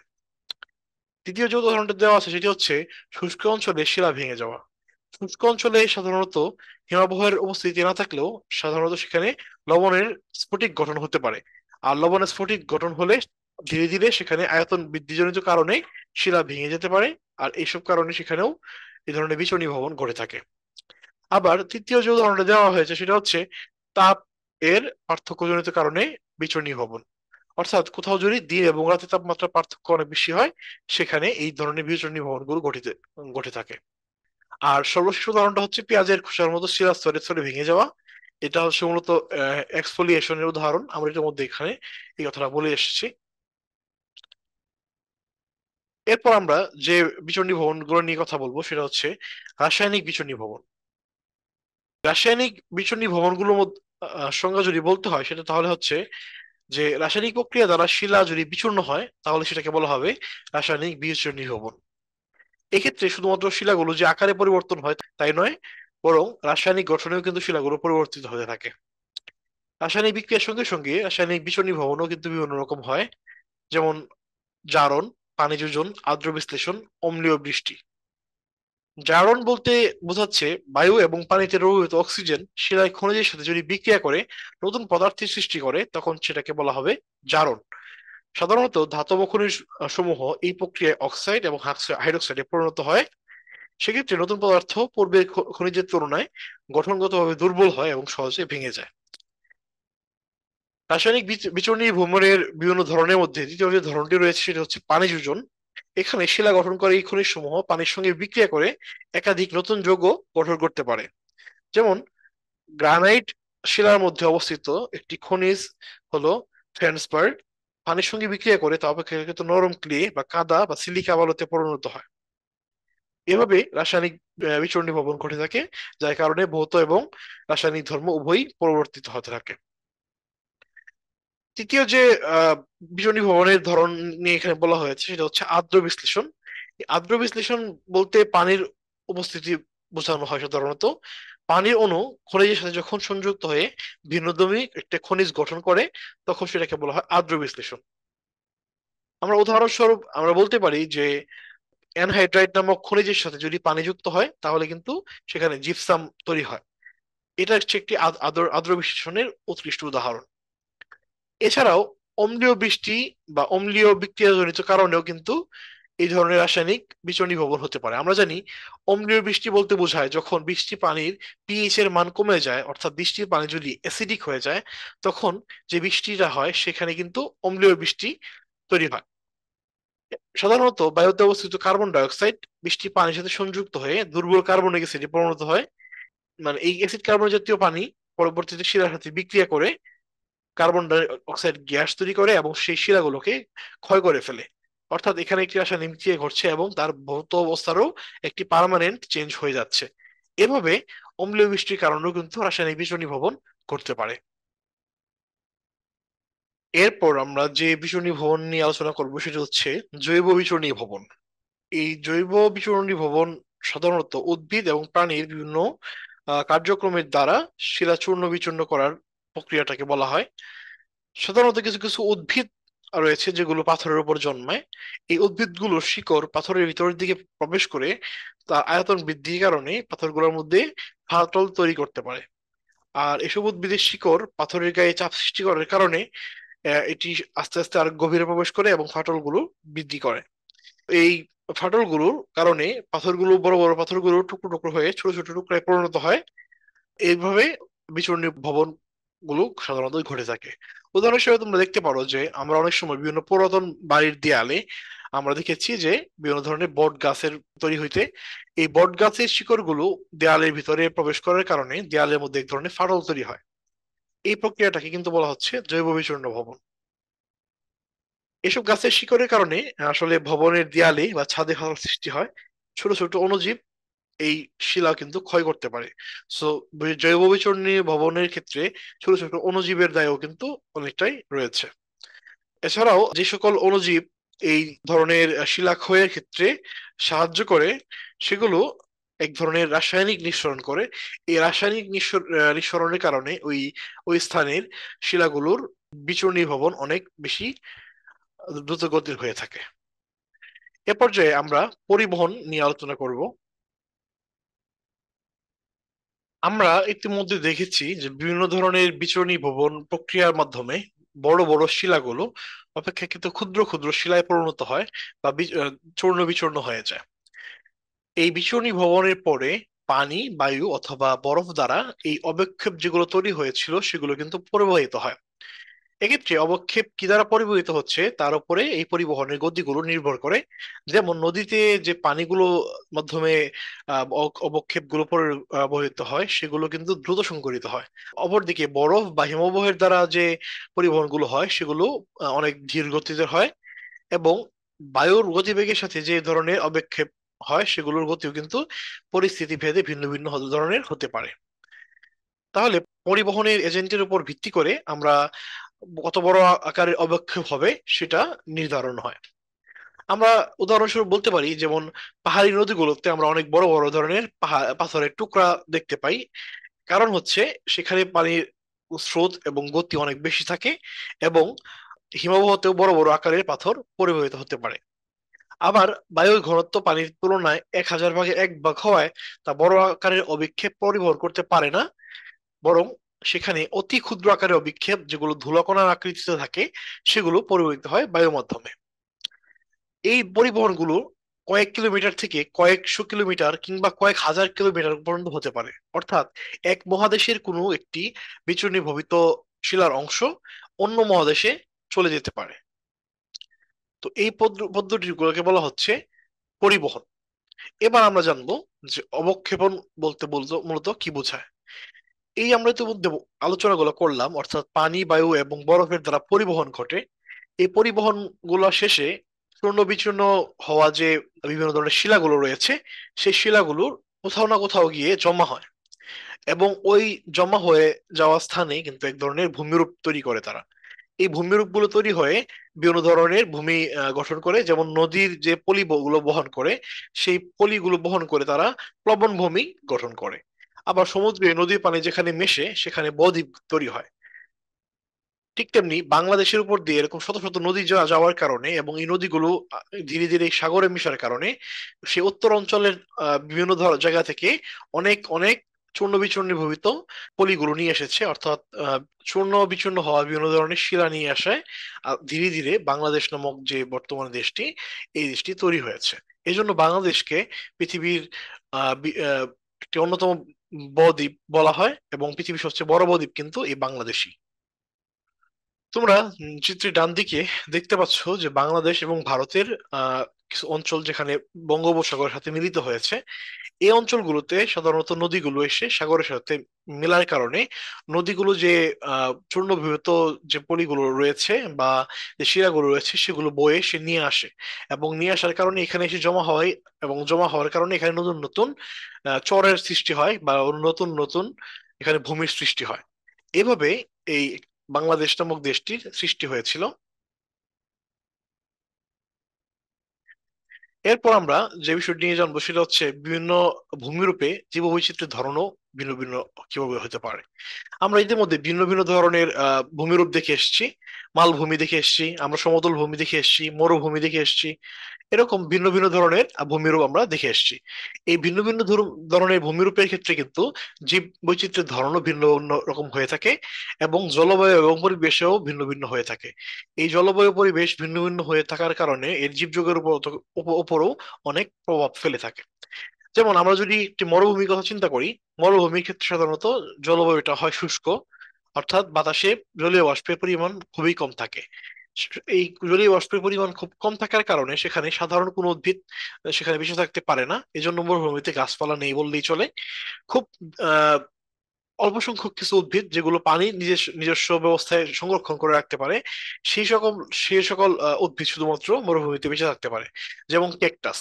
দ্বিতীয় যে উদাহরণটা দেওয়া আছে সেটি হচ্ছে শুষ্ক অঞ্চলে শিলা ভেঙে যাওয়া। শুষ্ক অঞ্চলে সাধারণত হিমবাহের উপস্থিতি না থাকলেও সাধারণত সেখানে লবণের স্ফটিক গঠন হতে পারে। আর লবণের স্ফটিক গঠন হলে ধীরে ধীরে সেখানে আয়তন বৃদ্ধিজনিত কারণে শিলা ভেঙে যেতে পারে। আর এইসব কারণে সেখানেও এই ধরনের বিচলনী ভবন ঘটে থাকে। আবার তৃতীয় যে উদাহরণটা দেওয়া হয়েছে সেটা হচ্ছে তাপ এর পার্থক্যজনিত কারণে বিচলনী ভবন। অর্থাৎ কোথাও যদি দিন এবং রাতের তাপমাত্রার পার্থক্য অনেক বেশি হয়, সেখানে এই ধরনের বিচলনী ভবনগুলো ঘটে থাকে। আর সর্বশেষ উদাহরণটা হচ্ছে পেঁয়াজের খোসার মতো শিরা স্তরে স্তরে ভেঙে যাওয়া। এটা হচ্ছে মূলত এক্সফোলিয়েশনের উদাহরণ, আমরা এটার মধ্যে এখানে এই কথাটা বলে এসেছি। এরপর আমরা যে বিচণ্ডী ভবনগুলো নিয়ে কথা বলবো সেটা হচ্ছে রাসায়নিক বিচণ্ডী ভবন। রাসায়নিক বিচণ্ডী ভবনগুলোর মধ্যে সংজ্ঞা যদি বলতে হয় সেটা তাহলে হচ্ছে যে রাসায়নিক প্রক্রিয়া দ্বারা শিলা যদি বিচূর্ণ হয় তাহলে সেটাকে বলা হবে রাসায়নিক বিচণ্ডী ভবন। এক্ষেত্রে শুধুমাত্র শিলাগুলো যে আকারে পরিবর্তন হয় তাই নয়, বরং রাসায়নিক গঠনেও কিন্তু শিলাগুলো পরিবর্তিত হতে থাকে। রাসায়নিক বিক্রিয়ার সঙ্গে সঙ্গে রাসায়নিক বিষয় ভবনও কিন্তু বিভিন্ন রকম হয়। যেমন জারণ, পানি যোজন, আর্দ্র বিশ্লেষণ, অম্লীয় বৃষ্টি। জারণ বলতে বোঝাচ্ছে বায়ু এবং পানিতে দ্রবীভূত অক্সিজেন শিলায় খনিজের সাথে যদি বিক্রিয়া করে নতুন পদার্থের সৃষ্টি করে তখন সেটাকে বলা হবে জারণ। সাধারণত ধাতব খনিজ সমূহ এই প্রক্রিয়ায় অক্সাইড এবং হাইড্রোক্সাইডে পরিণত হয়। সেক্ষেত্রে নতুন পদার্থ পূর্বের খনিজের তুলনায় গঠনগতভাবে দুর্বল হয় এবং সহজে ভেঙে যায়। রাসায়নিক বিচরণী ভ্রমণের বিভিন্ন ধরনের মধ্যে দ্বিতীয় যে ধরনটি রয়েছে সেটা হচ্ছে পানি যোজন। এখানে শিলা গঠন করে এই খনিজ সমূহ পানির সঙ্গে বিক্রিয়া করে একাধিক নতুন যৌগ গঠন করতে পারে। যেমন গ্রানাইট শিলার মধ্যে অবস্থিত একটি খনিজ হলো ফেন্সবার্গ, পানির সঙ্গে বিক্রিয়া করে তা অপেক্ষাকৃত নরম ক্লে বা কাদা বা সিলিকা বালুতে পরিণত হয়। এভাবে রাসায়নিক বিচরণী ভবন ঘটে থাকে, যার কারণে ভৌত এবং রাসায়নিক ধর্ম উভয়ই পরিবর্তিত হতে থাকে। তৃতীয় যে আহ বিচরণী ভবনের ধরন নিয়ে এখানে বলা হয়েছে সেটা হচ্ছে আর্দ্র বিশ্লেষণ। এই আর্দ্র বিশ্লেষণ বলতে পানির উপস্থিতি বোঝানো হয় সাধারণত। পানির অণু খনিজের সাথে যখন সংযুক্ত হয়ে ভিন্নধর্মী একটা খনিজ গঠন করে তখন সেটাকে বলা হয় আর্দ্র বিশ্লেষণ। আমরা উদাহরণস্বরূপ আমরা বলতে পারি যে অ্যানহাইড্রাইট নামক খনিজের সাথে যদি পানি যুক্ত হয় তাহলে কিন্তু সেখানে জিপসাম তৈরি হয়। এটা হচ্ছে একটি আর্দ্র বিশ্লেষণের উৎকৃষ্ট উদাহরণ। এছাড়াও অম্লীয় বৃষ্টি বা অম্লীয় বিক্রিয়াজনিত কারণেও কিন্তু এই ধরনের রাসায়নিক বিচরণী ভবন হতে পারে। আমরা জানি অম্লীয় বৃষ্টি বলতে বোঝায় যখন বৃষ্টি পানির পিএইচ এর মান কমে যায়, অর্থাৎ বৃষ্টির পানি যদি অ্যাসিডিক হয়ে যায় তখন যে বৃষ্টিটা হয় সেখানে কিন্তু অম্লীয় বৃষ্টি তৈরি হয়। সাধারণত বায়ুতে অবস্থিত কার্বন ডাই অক্সাইড বৃষ্টি পানির সাথে সংযুক্ত হয়ে দুর্বল কার্বনিক অ্যাসিডে পরিণত হয়। মানে এই অ্যাসিড কার্বন জাতীয় পানি পরবর্তীতে শিলার সাথে বিক্রিয়া করে কার্বন ডাই অক্সাইড গ্যাস তৈরি করে এবং সেই শিলাগুলোকে ক্ষয় করে ফেলে। অর্থাৎ এখানে একটি রাসায়নিক বিক্রিয়া ঘটছে এবং তার ভৌত অবস্থারও একটি পার্মানেন্ট চেঞ্জ হয়ে যাচ্ছে। এভাবে অম্লীয় বৃষ্টির কারণেও কিন্তু রাসায়নিক বিচরণী ভবন ঘটতে পারে। এরপর আমরা যে বিচরণী ভবন নিয়ে আলোচনা করবো সেটা হচ্ছে জৈব বিচরণী ভবন। এই জৈব বিচরণী ভবন সাধারণত উদ্ভিদ এবং প্রাণীর বিভিন্ন কার্যক্রমের দ্বারা শিলা চূর্ণ বিচূর্ণ করার প্রক্রিয়াটাকে বলা হয়। সাধারণত কিছু কিছু উদ্ভিদ রয়েছে যেগুলো পাথরের উপর জন্মায়। এই উদ্ভিদগুলোর শিকড় পাথরের ভিতরের দিকে প্রবেশ করে তার আয়তন বৃদ্ধির কারণে পাথরগুলোর মধ্যে ফাটল তৈরি করতে পারে। আর এসব উদ্ভিদের শিকড় পাথরের গায়ে চাপ সৃষ্টি করার কারণে এটি আস্তে আস্তে আর গভীরে প্রবেশ করে এবং ফাটলগুলো বৃদ্ধি করে। এই ফাটলগুলোর কারণে পাথরগুলো বড় বড় পাথরগুলো টুকরো টুকরো হয়ে ছোট ছোট টুকরায় পরিণত হয়। এইভাবে বিচূর্ণী ভবন গুলো সাধারণত ঘটে থাকে। উদাহরণ হিসেবে তোমরা দেখতে পারো যে আমরা অনেক সময় বিভিন্ন পুরাতন বাড়ির দেয়ালে আমরা দেখেছি যে বিভিন্ন ধরনের বট গাছের তৈরি হইতে, এই বট গাছের শিকড়গুলো দেয়ালের ভিতরে প্রবেশ করার কারণে দেয়ালের মধ্যে এক ধরনের ফাটল তৈরি হয়। এই প্রক্রিয়াটাকে কিন্তু বলা হচ্ছে জৈব বিচূর্ণ ভবন। এসব গাছের শিকড়ের কারণে আসলে ভবনের দেয়ালে বা ছাদে ফাটল সৃষ্টি হয়। ছোট ছোট অণুজীব এই শিলা কিন্তু ক্ষয় করতে পারে। সো জৈব বিচূর্ণী ভবনের ক্ষেত্রে ছোট ছোট অণুজীবের দায়ও কিন্তু অনেকটাই রয়েছে। এছাড়াও যে সকল অণুজীব এই ধরনের শিলাক্ষয়ের ক্ষেত্রে সাহায্য করে, সেগুলো এক ধরনের রাসায়নিক নিঃসরণ করে। এই রাসায়নিক নিঃসরণের কারণে ওই ওই স্থানের শিলাগুলোর বিচূর্ণী ভবন অনেক বেশি দ্রুত গতির হয়ে থাকে। এ পর্যায়ে আমরা পরিবহন নিয়ে আলোচনা করব। আমরা ইতিমধ্যে দেখেছি যে বিভিন্ন ধরনের বিচরণী ভবন প্রক্রিয়ার মাধ্যমে বড় বড় শিলাগুলো অপেক্ষাকৃত ক্ষুদ্র ক্ষুদ্র শিলায় পরিণত হয় বা চূর্ণ বিচূর্ণ হয়ে যায়। এই বিচরণী ভবনের পরে পানি, বায়ু অথবা বরফ দ্বারা এই অবক্ষেপ যেগুলো তৈরি হয়েছিল সেগুলো কিন্তু পরিবাহিত হয়। এক্ষেত্রে অবক্ষেপ কি দ্বারা পরিবহিত হচ্ছে তার উপরে এই পরিবহনের গতিগুলো নির্ভর করে। যেমন নদীতে যে পানিগুলো মাধ্যমে অবক্ষেপ গুলো পরিবহিত হয় সেগুলো কিন্তু দ্রুত সংঘটিত হয়। অপরদিকে বরফ বা হিমবাহের দ্বারা যে পরিবহনগুলো হয় সেগুলো অনেক ধীর গতিতে হয়। এবং বায়ুর গতিবেগের সাথে যে ধরনের অবক্ষেপ হয় সেগুলোর গতিও কিন্তু পরিস্থিতি ভেদে ভিন্ন ভিন্ন ধরনের হতে পারে। তাহলে পরিবহনের এজেন্টের উপর ভিত্তি করে আমরা কত বড় আকারের অবক্ষেপ হবে সেটা নির্ধারণ হয়। আমরা উদাহরণস্বরূপ বলতে পারি, যেমন পাহাড়ি নদীগুলোতে আমরা অনেক বড় বড় ধরনের পাথরের টুকরা দেখতে পাই। কারণ হচ্ছে সেখানে পানির স্রোত এবং গতি অনেক বেশি থাকে এবং হিমবাহতেও বড় বড় আকারের পাথর পরিবাহিত হতে পারে। আবার বায়ুর ঘনত্ব পানির তুলনায় 1000 ভাগের 1 ভাগ হওয়ায় তা বড় আকারের অবিক্ষেপ পরিবহন করতে পারে না, বরং সেখানে অতি ক্ষুদ্র আকারের অবিক্ষেপ যেগুলো ধূলকণার আকৃতিতে থাকে সেগুলো পরিবহিত হয় বায়ুর মাধ্যমে। এই পরিবহনগুলো কয়েক কিলোমিটার থেকে কয়েকশো কিলোমিটার কিংবা কয়েক হাজার কিলোমিটার পর্যন্ত হতে পারে। অর্থাৎ এক মহাদেশের কোনো একটি বিচূর্ণীভূত শিলার অংশ অন্য মহাদেশে চলে যেতে পারে। তো এই পদ্ধতিগুলোকে বলা হচ্ছে পরিবহন। এবার আমরা জানবো যে অবক্ষেপণ বলতে বলতে মূলত কি বোঝায়। এই আমরা ইতিমধ্যে আলোচনাগুলো করলাম, অর্থাৎ পানি, বায়ু এবং বরফের দ্বারা পরিবহন ঘটে। এই পরিবহন গুলা শেষে চূর্ণ বিচূর্ণ হওয়া যে বিভিন্ন ধরনের শিলাগুলো রয়েছে সেই শিলাগুলোর কোথাও না কোথাও গিয়ে জমা হয় এবং ওই জমা হয়ে যাওয়া স্থানে কিন্তু এক ধরনের ভূমিরূপ তৈরি করে তারা। এই ভূমিরূপ গুলো তৈরি হয়ে বিভিন্ন ধরনের ভূমি গঠন করে, যেমন নদীর যে পলিগুলো বহন করে সেই পলিগুলো বহন করে তারা প্লবন ভূমি গঠন করে। আবার সমুদ্রে নদীর পানি যেখানে মেশে সেখানে বদ্বীপ তৈরি হয়। ঠিক তেমনি বাংলাদেশের উপর দিয়ে এরকম শত শত নদী যাওয়ার কারণে এবং এই নদীগুলো ধীরে ধীরে সাগরে মিশার কারণে সে উত্তর অঞ্চলের বিভিন্ন জায়গা থেকে অনেক অনেক চূর্ণ বিচূর্ণ ভূমিত পলিগুলো নিয়ে এসেছে, অর্থাৎ চূর্ণ বিচূর্ণ হওয়া বিভিন্ন ধরনের শিলা নিয়ে আসায় ধীরে ধীরে বাংলাদেশ নামক যে বর্তমান দেশটি, এই দেশটি তৈরি হয়েছে। এই জন্য বাংলাদেশকে পৃথিবীর একটি অন্যতম বদ্বীপ বলা হয় এবং পৃথিবীর সবচেয়ে বড় বদ্বীপ কিন্তু এই বাংলাদেশই। তোমরা চিত্রের ডান দিকে দেখতে পাচ্ছ যে বাংলাদেশ এবং ভারতের কিছু অঞ্চল যেখানে বঙ্গোপসাগরের সাথে মিলিত হয়েছে। এই অঞ্চলগুলোতে সাধারণত নদীগুলো এসে সাগরের সাথে মেলার কারণে নদীগুলো যে চূর্ণীভূত যে পলিগুলো রয়েছে বা যে শিলাগুলো রয়েছে সেগুলো বয়ে সে নিয়ে আসে এবং নিয়ে আসার কারণে এখানে এসে জমা হয় এবং জমা হওয়ার কারণে এখানে নতুন নতুন চরের সৃষ্টি হয় বা নতুন নতুন এখানে ভূমির সৃষ্টি হয়। এভাবে এই বাংলাদেশ নামক দেশটির সৃষ্টি হয়েছিল। এরপর আমরা যে বিষয়টি নিয়ে জানবো সেটা হচ্ছে বিভিন্ন ভূমিরূপে জীববৈচিত্র্যের ধরনও ভিন্ন ভিন্ন কিভাবে হতে পারে। আমরা ইতিমধ্যে ভিন্ন ভিন্ন ধরনের ভূমিরূপ দেখে এসেছি। মালভূমি দেখে এসেছি, আমরা সমতল ভূমি দেখে এসেছি, মরুভূমি দেখে এসেছি। এরকম ভিন্ন ভিন্ন ধরনের ভূমিরূপ আমরা দেখে এসেছি। এই ভিন্ন ভিন্ন ধরনের ভূমিরূপের ক্ষেত্রে কিন্তু জীব বৈচিত্র্যের ধরনও ভিন্ন ভিন্ন রকম হয়ে থাকে এবং জলবায়ু এবং পরিবেশেও ভিন্ন ভিন্ন হয়ে থাকে। এই জলবায়ু পরিবেশ ভিন্ন ভিন্ন হয়ে থাকার কারণে এর জীবজগতের উপরও অনেক প্রভাব ফেলে থাকে। যেমন আমরা যদি একটি মরুভূমির কথা চিন্তা করি, মরুভূমির ক্ষেত্রে সাধারণত জলবায়ুটা হয় শুষ্ক, অর্থাৎ বাতাসে জলীয় বাষ্পের পরিমাণ খুবই কম থাকে। এই জলীয় বাষ্পের পরিমাণ খুব কম থাকার কারণে সেখানে সাধারণ কোনো উদ্ভিদ সেখানে বেঁচে থাকতে পারে না। এজন্য মরুভূমিতে গাছপালা নেই বললেই চলে। খুব আহ অল্প সংখ্যক কিছু উদ্ভিদ যেগুলো পানি নিজস্ব ব্যবস্থায় সংরক্ষণ করে রাখতে পারে, সেই সকল সেই সকল উদ্ভিদ শুধুমাত্র মরুভূমিতে বেঁচে থাকতে পারে, যেমন ক্যাকটাস।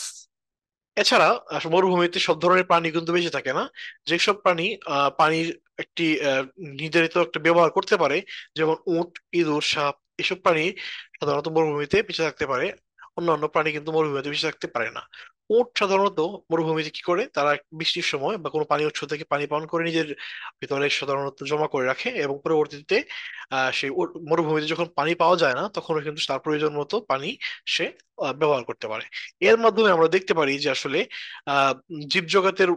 এছাড়া মরুভূমিতে সব ধরনের প্রাণী কিন্তু বেঁচে থাকে না। যেসব প্রাণী পানির একটি নির্ধারিত একটা ব্যবহার করতে পারে, যেমন উট, ইঁদুর, সাপ, এসব প্রাণী সাধারণত মরুভূমিতে বেঁচে থাকতে পারে। অন্যান্য প্রাণী কিন্তু মরুভূমিতে বেঁচে থাকতে পারে না। উট সাধারণত মরুভূমিতে কি করে, তারা বৃষ্টির সময় বা কোনো পানি উৎস থেকে পানি পান করে নিজের ভিতরে সাধারণত জমা করে রাখে, এবং পরবর্তীতে সেই মরুভূমিতে যখন পানি পাওয়া যায় না তখন কিন্তু তার প্রয়োজন মতো পানি সে ব্যবহার করতে পারে। এর মাধ্যমে আমরা দেখতে পারি যে আসলে আহ জীবজগতের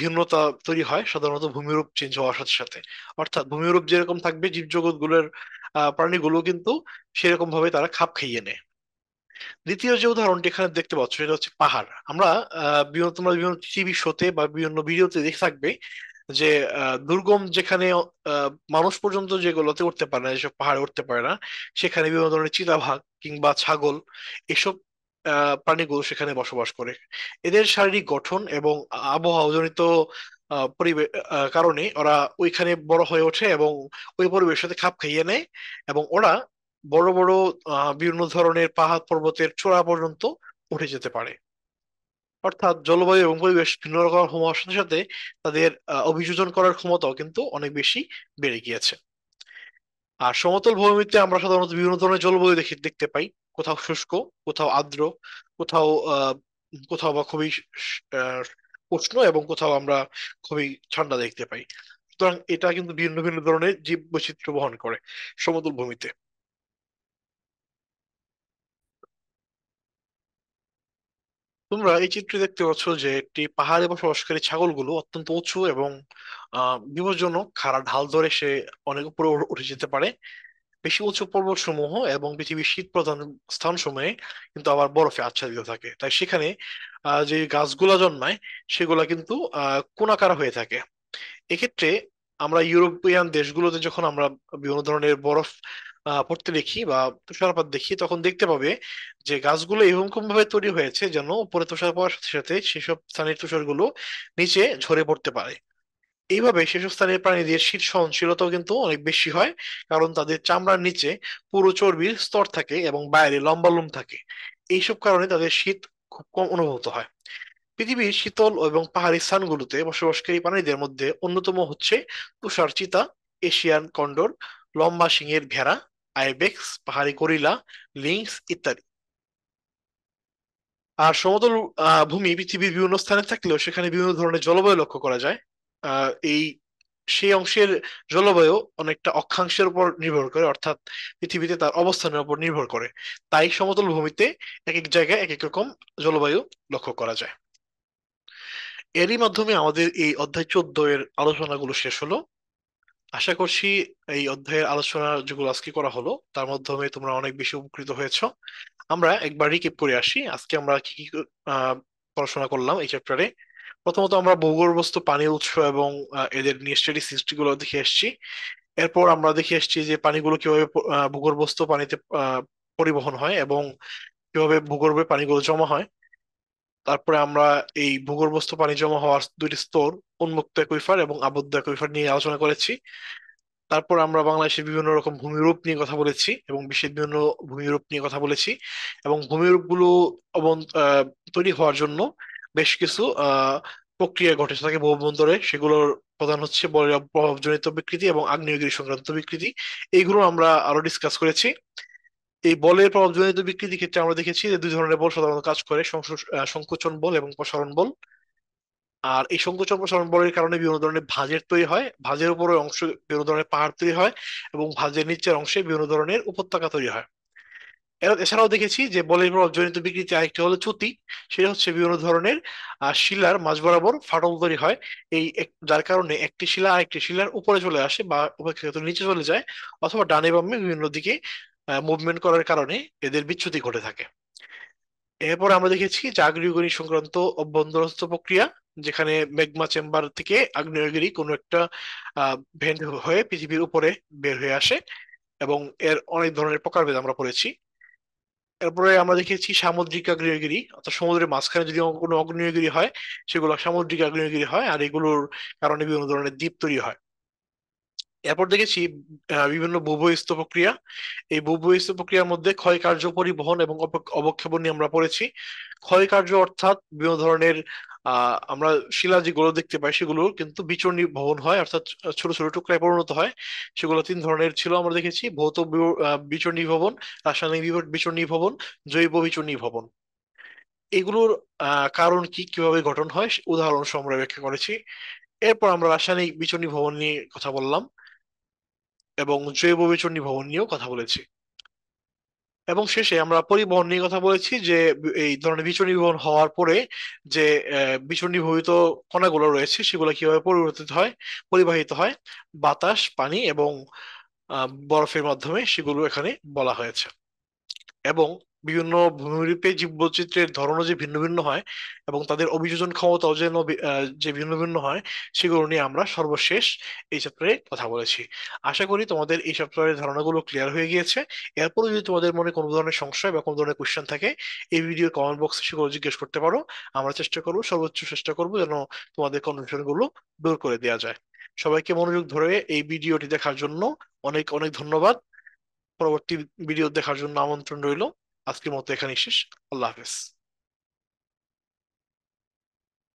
ভিন্নতা তৈরি হয় সাধারণত ভূমিরূপ চেঞ্জ হওয়ার সাথে সাথে। অর্থাৎ ভূমিরূপ যেরকম থাকবে, জীবজগৎ গুলোর প্রাণীগুলো কিন্তু সেরকম ভাবে তারা খাপ খাইয়ে নেয়। দ্বিতীয় যে উদাহরণটি এখানে দেখতে পাচ্ছ সেটা হচ্ছে পাহাড়। আমরা তোমরা বিভিন্ন টিভি শোতে বা বিভিন্ন ভিডিওতে দেখে থাকবে যে দুর্গম যেখানে মানুষ পর্যন্ত যেগুলোতে উঠতে পারে না, যেসব পাহাড়ে উঠতে পারে না, সেখানে বিভিন্ন ধরনের চিতাবাঘ কিংবা ছাগল, এসব প্রাণীগুলো সেখানে বসবাস করে। এদের শারীরিক গঠন এবং আবহাওয়াজনিত পরিবেশ কারণে ওরা ওইখানে বড় হয়ে ওঠে এবং ওই পরিবেশের সাথে খাপ খাইয়ে নেয়, এবং ওরা বড় বড় বিভিন্ন ধরনের পাহাড় পর্বতের চূড়া পর্যন্ত উঠে যেতে পারে। অর্থাৎ জলবায়ু এবং পরিবেশ ভিন্ন রকম হওয়ার সাথে সাথে তাদের অভিযোজন করার ক্ষমতাও কিন্তু অনেক বেশি বেড়ে গিয়েছে। আর সমতল ভূমিতে আমরা সাধারণত বিভিন্ন ধরনের জলবায়ু দেখতে পাই। কোথাও শুষ্ক, কোথাও আর্দ্র, কোথাও কোথাও বা খুবই আহ, উষ্ণ, এবং কোথাও আমরা খুবই ঠান্ডা দেখতে পাই। সুতরাং এটা কিন্তু ভিন্ন ভিন্ন ধরনের জীব বৈচিত্র্য বহন করে সমতল ভূমিতে। তোমরা এই চিত্রে দেখতে পাচ্ছ যে একটি পাহাড়ে বসবাসকারী ছাগলগুলো অত্যন্ত উঁচু এবং বিপজ্জনক খাড়া ঢাল ধরে সে অনেক উপরে উঠে যেতে পারে। বেশি উঁচু পর্বতসমূহ এবং পৃথিবীর শীত প্রধান স্থানসমূহে কিন্তু আবার বরফে আচ্ছাদিত থাকে, তাই সেখানে যে গাছগুলা জন্মায় সেগুলা কিন্তু কোনাকাটা হয়ে থাকে। এক্ষেত্রে আমরা ইউরোপিয়ান দেশগুলোতে যখন আমরা বিভিন্ন ধরনের বরফ পড়তে দেখি বা তুষারপাত দেখি, তখন দেখতে পাবে যে গাছগুলো এরকম ভাবে তৈরি হয়েছে যেন উপরে তুষার পড়ার সাথে সাথে সেসব স্থানের তুষারগুলো নিচে ঝরে পড়তে পারে। এইভাবে সেসব স্থানীয় প্রাণীদের শীত সহনশীলতাও কিন্তু অনেক বেশি হয়, কারণ তাদের চামড়ার নিচে পুরো চর্বির স্তর থাকে এবং বাইরে লম্বা লোম থাকে। এইসব কারণে তাদের শীত খুব কম অনুভূত হয়। পৃথিবীর শীতল এবং পাহাড়ি স্থানগুলোতে বসবাসকারী প্রাণীদের মধ্যে অন্যতম হচ্ছে তুষার চিতা, এশিয়ান কন্ডর, লম্বা শিংয়ের ভেড়া, আইবেক্স, পাহাড়ি গরিলা, লিংস ইত্যাদি। আর সমতল ভূমি পৃথিবীর বিভিন্ন স্থানে থাকলেও সেখানে বিভিন্ন ধরনের জলবায়ু লক্ষ্য করা যায়। এই সেই অংশের জলবায়ু অনেকটা অক্ষাংশের উপর নির্ভর করে, অর্থাৎ পৃথিবীতে তার অবস্থানের উপর নির্ভর করে। তাই সমতল ভূমিতে এক এক জায়গায় এক এক রকম জলবায়ু লক্ষ্য করা যায়। এরই মাধ্যমে আমাদের এই অধ্যায় 14 এর আলোচনাগুলো শেষ হলো। আশা করছি এই অধ্যায়ের আলোচনা যেগুলো আজকে করা হলো তার মাধ্যমে তোমরা অনেক বেশি উপকৃত হয়েছো। আমরা একবার রিকেপ করে আসি আজকে আমরা কি কি আহ, পড়াশোনা করলাম এই চ্যাপ্টারে। প্রথমত আমরা ভূগর্ভস্থ পানির উৎস এবং এদের নিঃশ্রেণী সৃষ্টিগুলো দেখে এসেছি। এরপর আমরা দেখে এসেছি যে পানিগুলো কিভাবে ভূগর্ভস্থ পানিতে পরিবহন হয় এবং কিভাবে ভূগর্ভে পানিগুলো জমা হয়। তারপরে আমরা এই ভূগর্ভস্থ পানি জমা হওয়ার দুইটি স্তর, উন্মুক্ত অ্যাকুইফার এবং আবদ্ধ অ্যাকুইফার নিয়ে আলোচনা করেছি। তারপর আমরা বাংলাদেশের বিভিন্ন রকম ভূমিরূপ নিয়ে কথা বলেছি এবং বিশ্বের বিভিন্ন ভূমিরূপ নিয়ে কথা বলেছি, এবং ভূমিরূপগুলো তৈরি হওয়ার জন্য বেশ কিছু প্রক্রিয়া ঘটে থাকে ভূবন্তরে। সেগুলোর প্রধান হচ্ছে বলির প্রভাবজনিত বিকৃতি এবং আগ্নেয়গিরি সংক্রান্ত বিকৃতি। এইগুলো আমরা আরো ডিসকাস করেছি। এই বলের প্রভাবজনিত বিকৃতির ক্ষেত্রে আমরা দেখেছি যে দুই ধরনের বল সাধারণত কাজ করে, সংকোচন বল এবং প্রসারণ বল। আর এই সংকোচন প্রসারণ বলের কারণে বিভিন্ন ধরনের ভাঁজের তৈরি হয়, ভাঁজের উপরের অংশ বিভিন্ন ধরনের পাহাড় তৈরি হয়, এবং ভাঁজের নিচের অংশে বিভিন্ন ধরনের উপত্যকা তৈরি হয়। এছাড়াও দেখেছি যে বলের প্রভাবজনিত বিকৃতি আরেকটি হলো চ্যুতি। সেটা হচ্ছে বিভিন্ন ধরনের শিলার মাঝ বরাবর ফাটল তৈরি হয়। যার কারণে একটি শিলা আরেকটি শিলার উপরে চলে আসে বা উপেক্ষিত নিচে চলে যায়, অথবা ডানে বামে বিভিন্ন দিকে মুভমেন্ট করার কারণে এদের বিচ্যুতি ঘটে থাকে। এরপর আমরা দেখেছি যে আগ্নেয়গিরি সংক্রান্ত অভ্যন্তরস্থ প্রক্রিয়া, যেখানে ম্যাগমা চেম্বার থেকে আগ্নেয়গিরি কোনো একটা ভেন্ট হয়ে পৃথিবীর উপরে বের হয়ে আসে, এবং এর অনেক ধরনের প্রকারভেদ আমরা পড়েছি। এরপরে আমরা দেখেছি সামুদ্রিক আগ্নেয়গিরি, অর্থাৎ সমুদ্রের মাঝখানে যদি কোনো আগ্নেয়গিরি হয় সেগুলো সামুদ্রিক আগ্নেয়গিরি হয়, আর এগুলোর কারণে বিভিন্ন ধরনের দ্বীপ তৈরি হয়। এরপর দেখেছি বিভিন্ন ভূবহিঃস্থ প্রক্রিয়া। এই ভূবহিঃস্থ প্রক্রিয়ার মধ্যে ক্ষয় কার্য, পরিবহন এবং অবক্ষেপণ নিয়ে আমরা পড়েছি। ক্ষয় কার্য অর্থাৎ বিভিন্ন ধরনের আমরা শিলা যেগুলো দেখতে পাই সেগুলো কিন্তু বিচূর্ণী ভবন হয়, অর্থাৎ ছোট ছোট টুকরায় পরিণত হয়। সেগুলো তিন ধরনের ছিল আমরা দেখেছি: ভৌত বিচূর্ণী ভবন, রাসায়নিক বিচূর্ণী ভবন, জৈব বিচূর্ণী ভবন। এগুলোর কারণ কি, কিভাবে গঠন হয় উদাহরণ সহ আমরা ব্যাখ্যা করেছি। এরপর আমরা রাসায়নিক বিচূর্ণী ভবন নিয়ে কথা বললাম এবং জৈব বিচূর্ণী ভবন নিয়েও কথা বলেছি। এবং শেষে আমরা পরিবহন নিয়ে কথা বলেছি, যে এই ধরনের বিচূর্ণীভবন হওয়ার পরে যে বিচূর্ণীভূত কণাগুলো রয়েছে সেগুলো কিভাবে পরিবর্তিত হয়, পরিবাহিত হয় বাতাস, পানি এবং বরফের মাধ্যমে, সেগুলো এখানে বলা হয়েছে। এবং বিভিন্ন ভূমিরূপে জীববৈচিত্র্যের ধরনও যে ভিন্ন ভিন্ন হয় এবং তাদের অভিযোজন ক্ষমতাও যেন যে ভিন্ন ভিন্ন হয়, সেগুলো নিয়ে আমরা সর্বশেষ এই চ্যাপ্টারে কথা বলেছি। আশা করি তোমাদের এই চ্যাপ্টারের ধারণাগুলো ক্লিয়ার হয়ে গিয়েছে। এরপরে যদি তোমাদের মনে কোনো ধরনের সংশয় বা কোনো ধরনের কোশ্চেন থাকে, এই ভিডিওর কমেন্ট বক্সে সেগুলো জিজ্ঞেস করতে পারো। আমরা চেষ্টা করবো, সর্বোচ্চ চেষ্টা করবো যেন তোমাদের কনফিউশন গুলো দূর করে দেওয়া যায়। সবাইকে মনোযোগ ধরে এই ভিডিওটি দেখার জন্য অনেক অনেক ধন্যবাদ। পরবর্তী ভিডিও দেখার জন্য আমন্ত্রণ রইল। আজকের মতো এখানেই শেষ। আল্লাহ হাফেজ।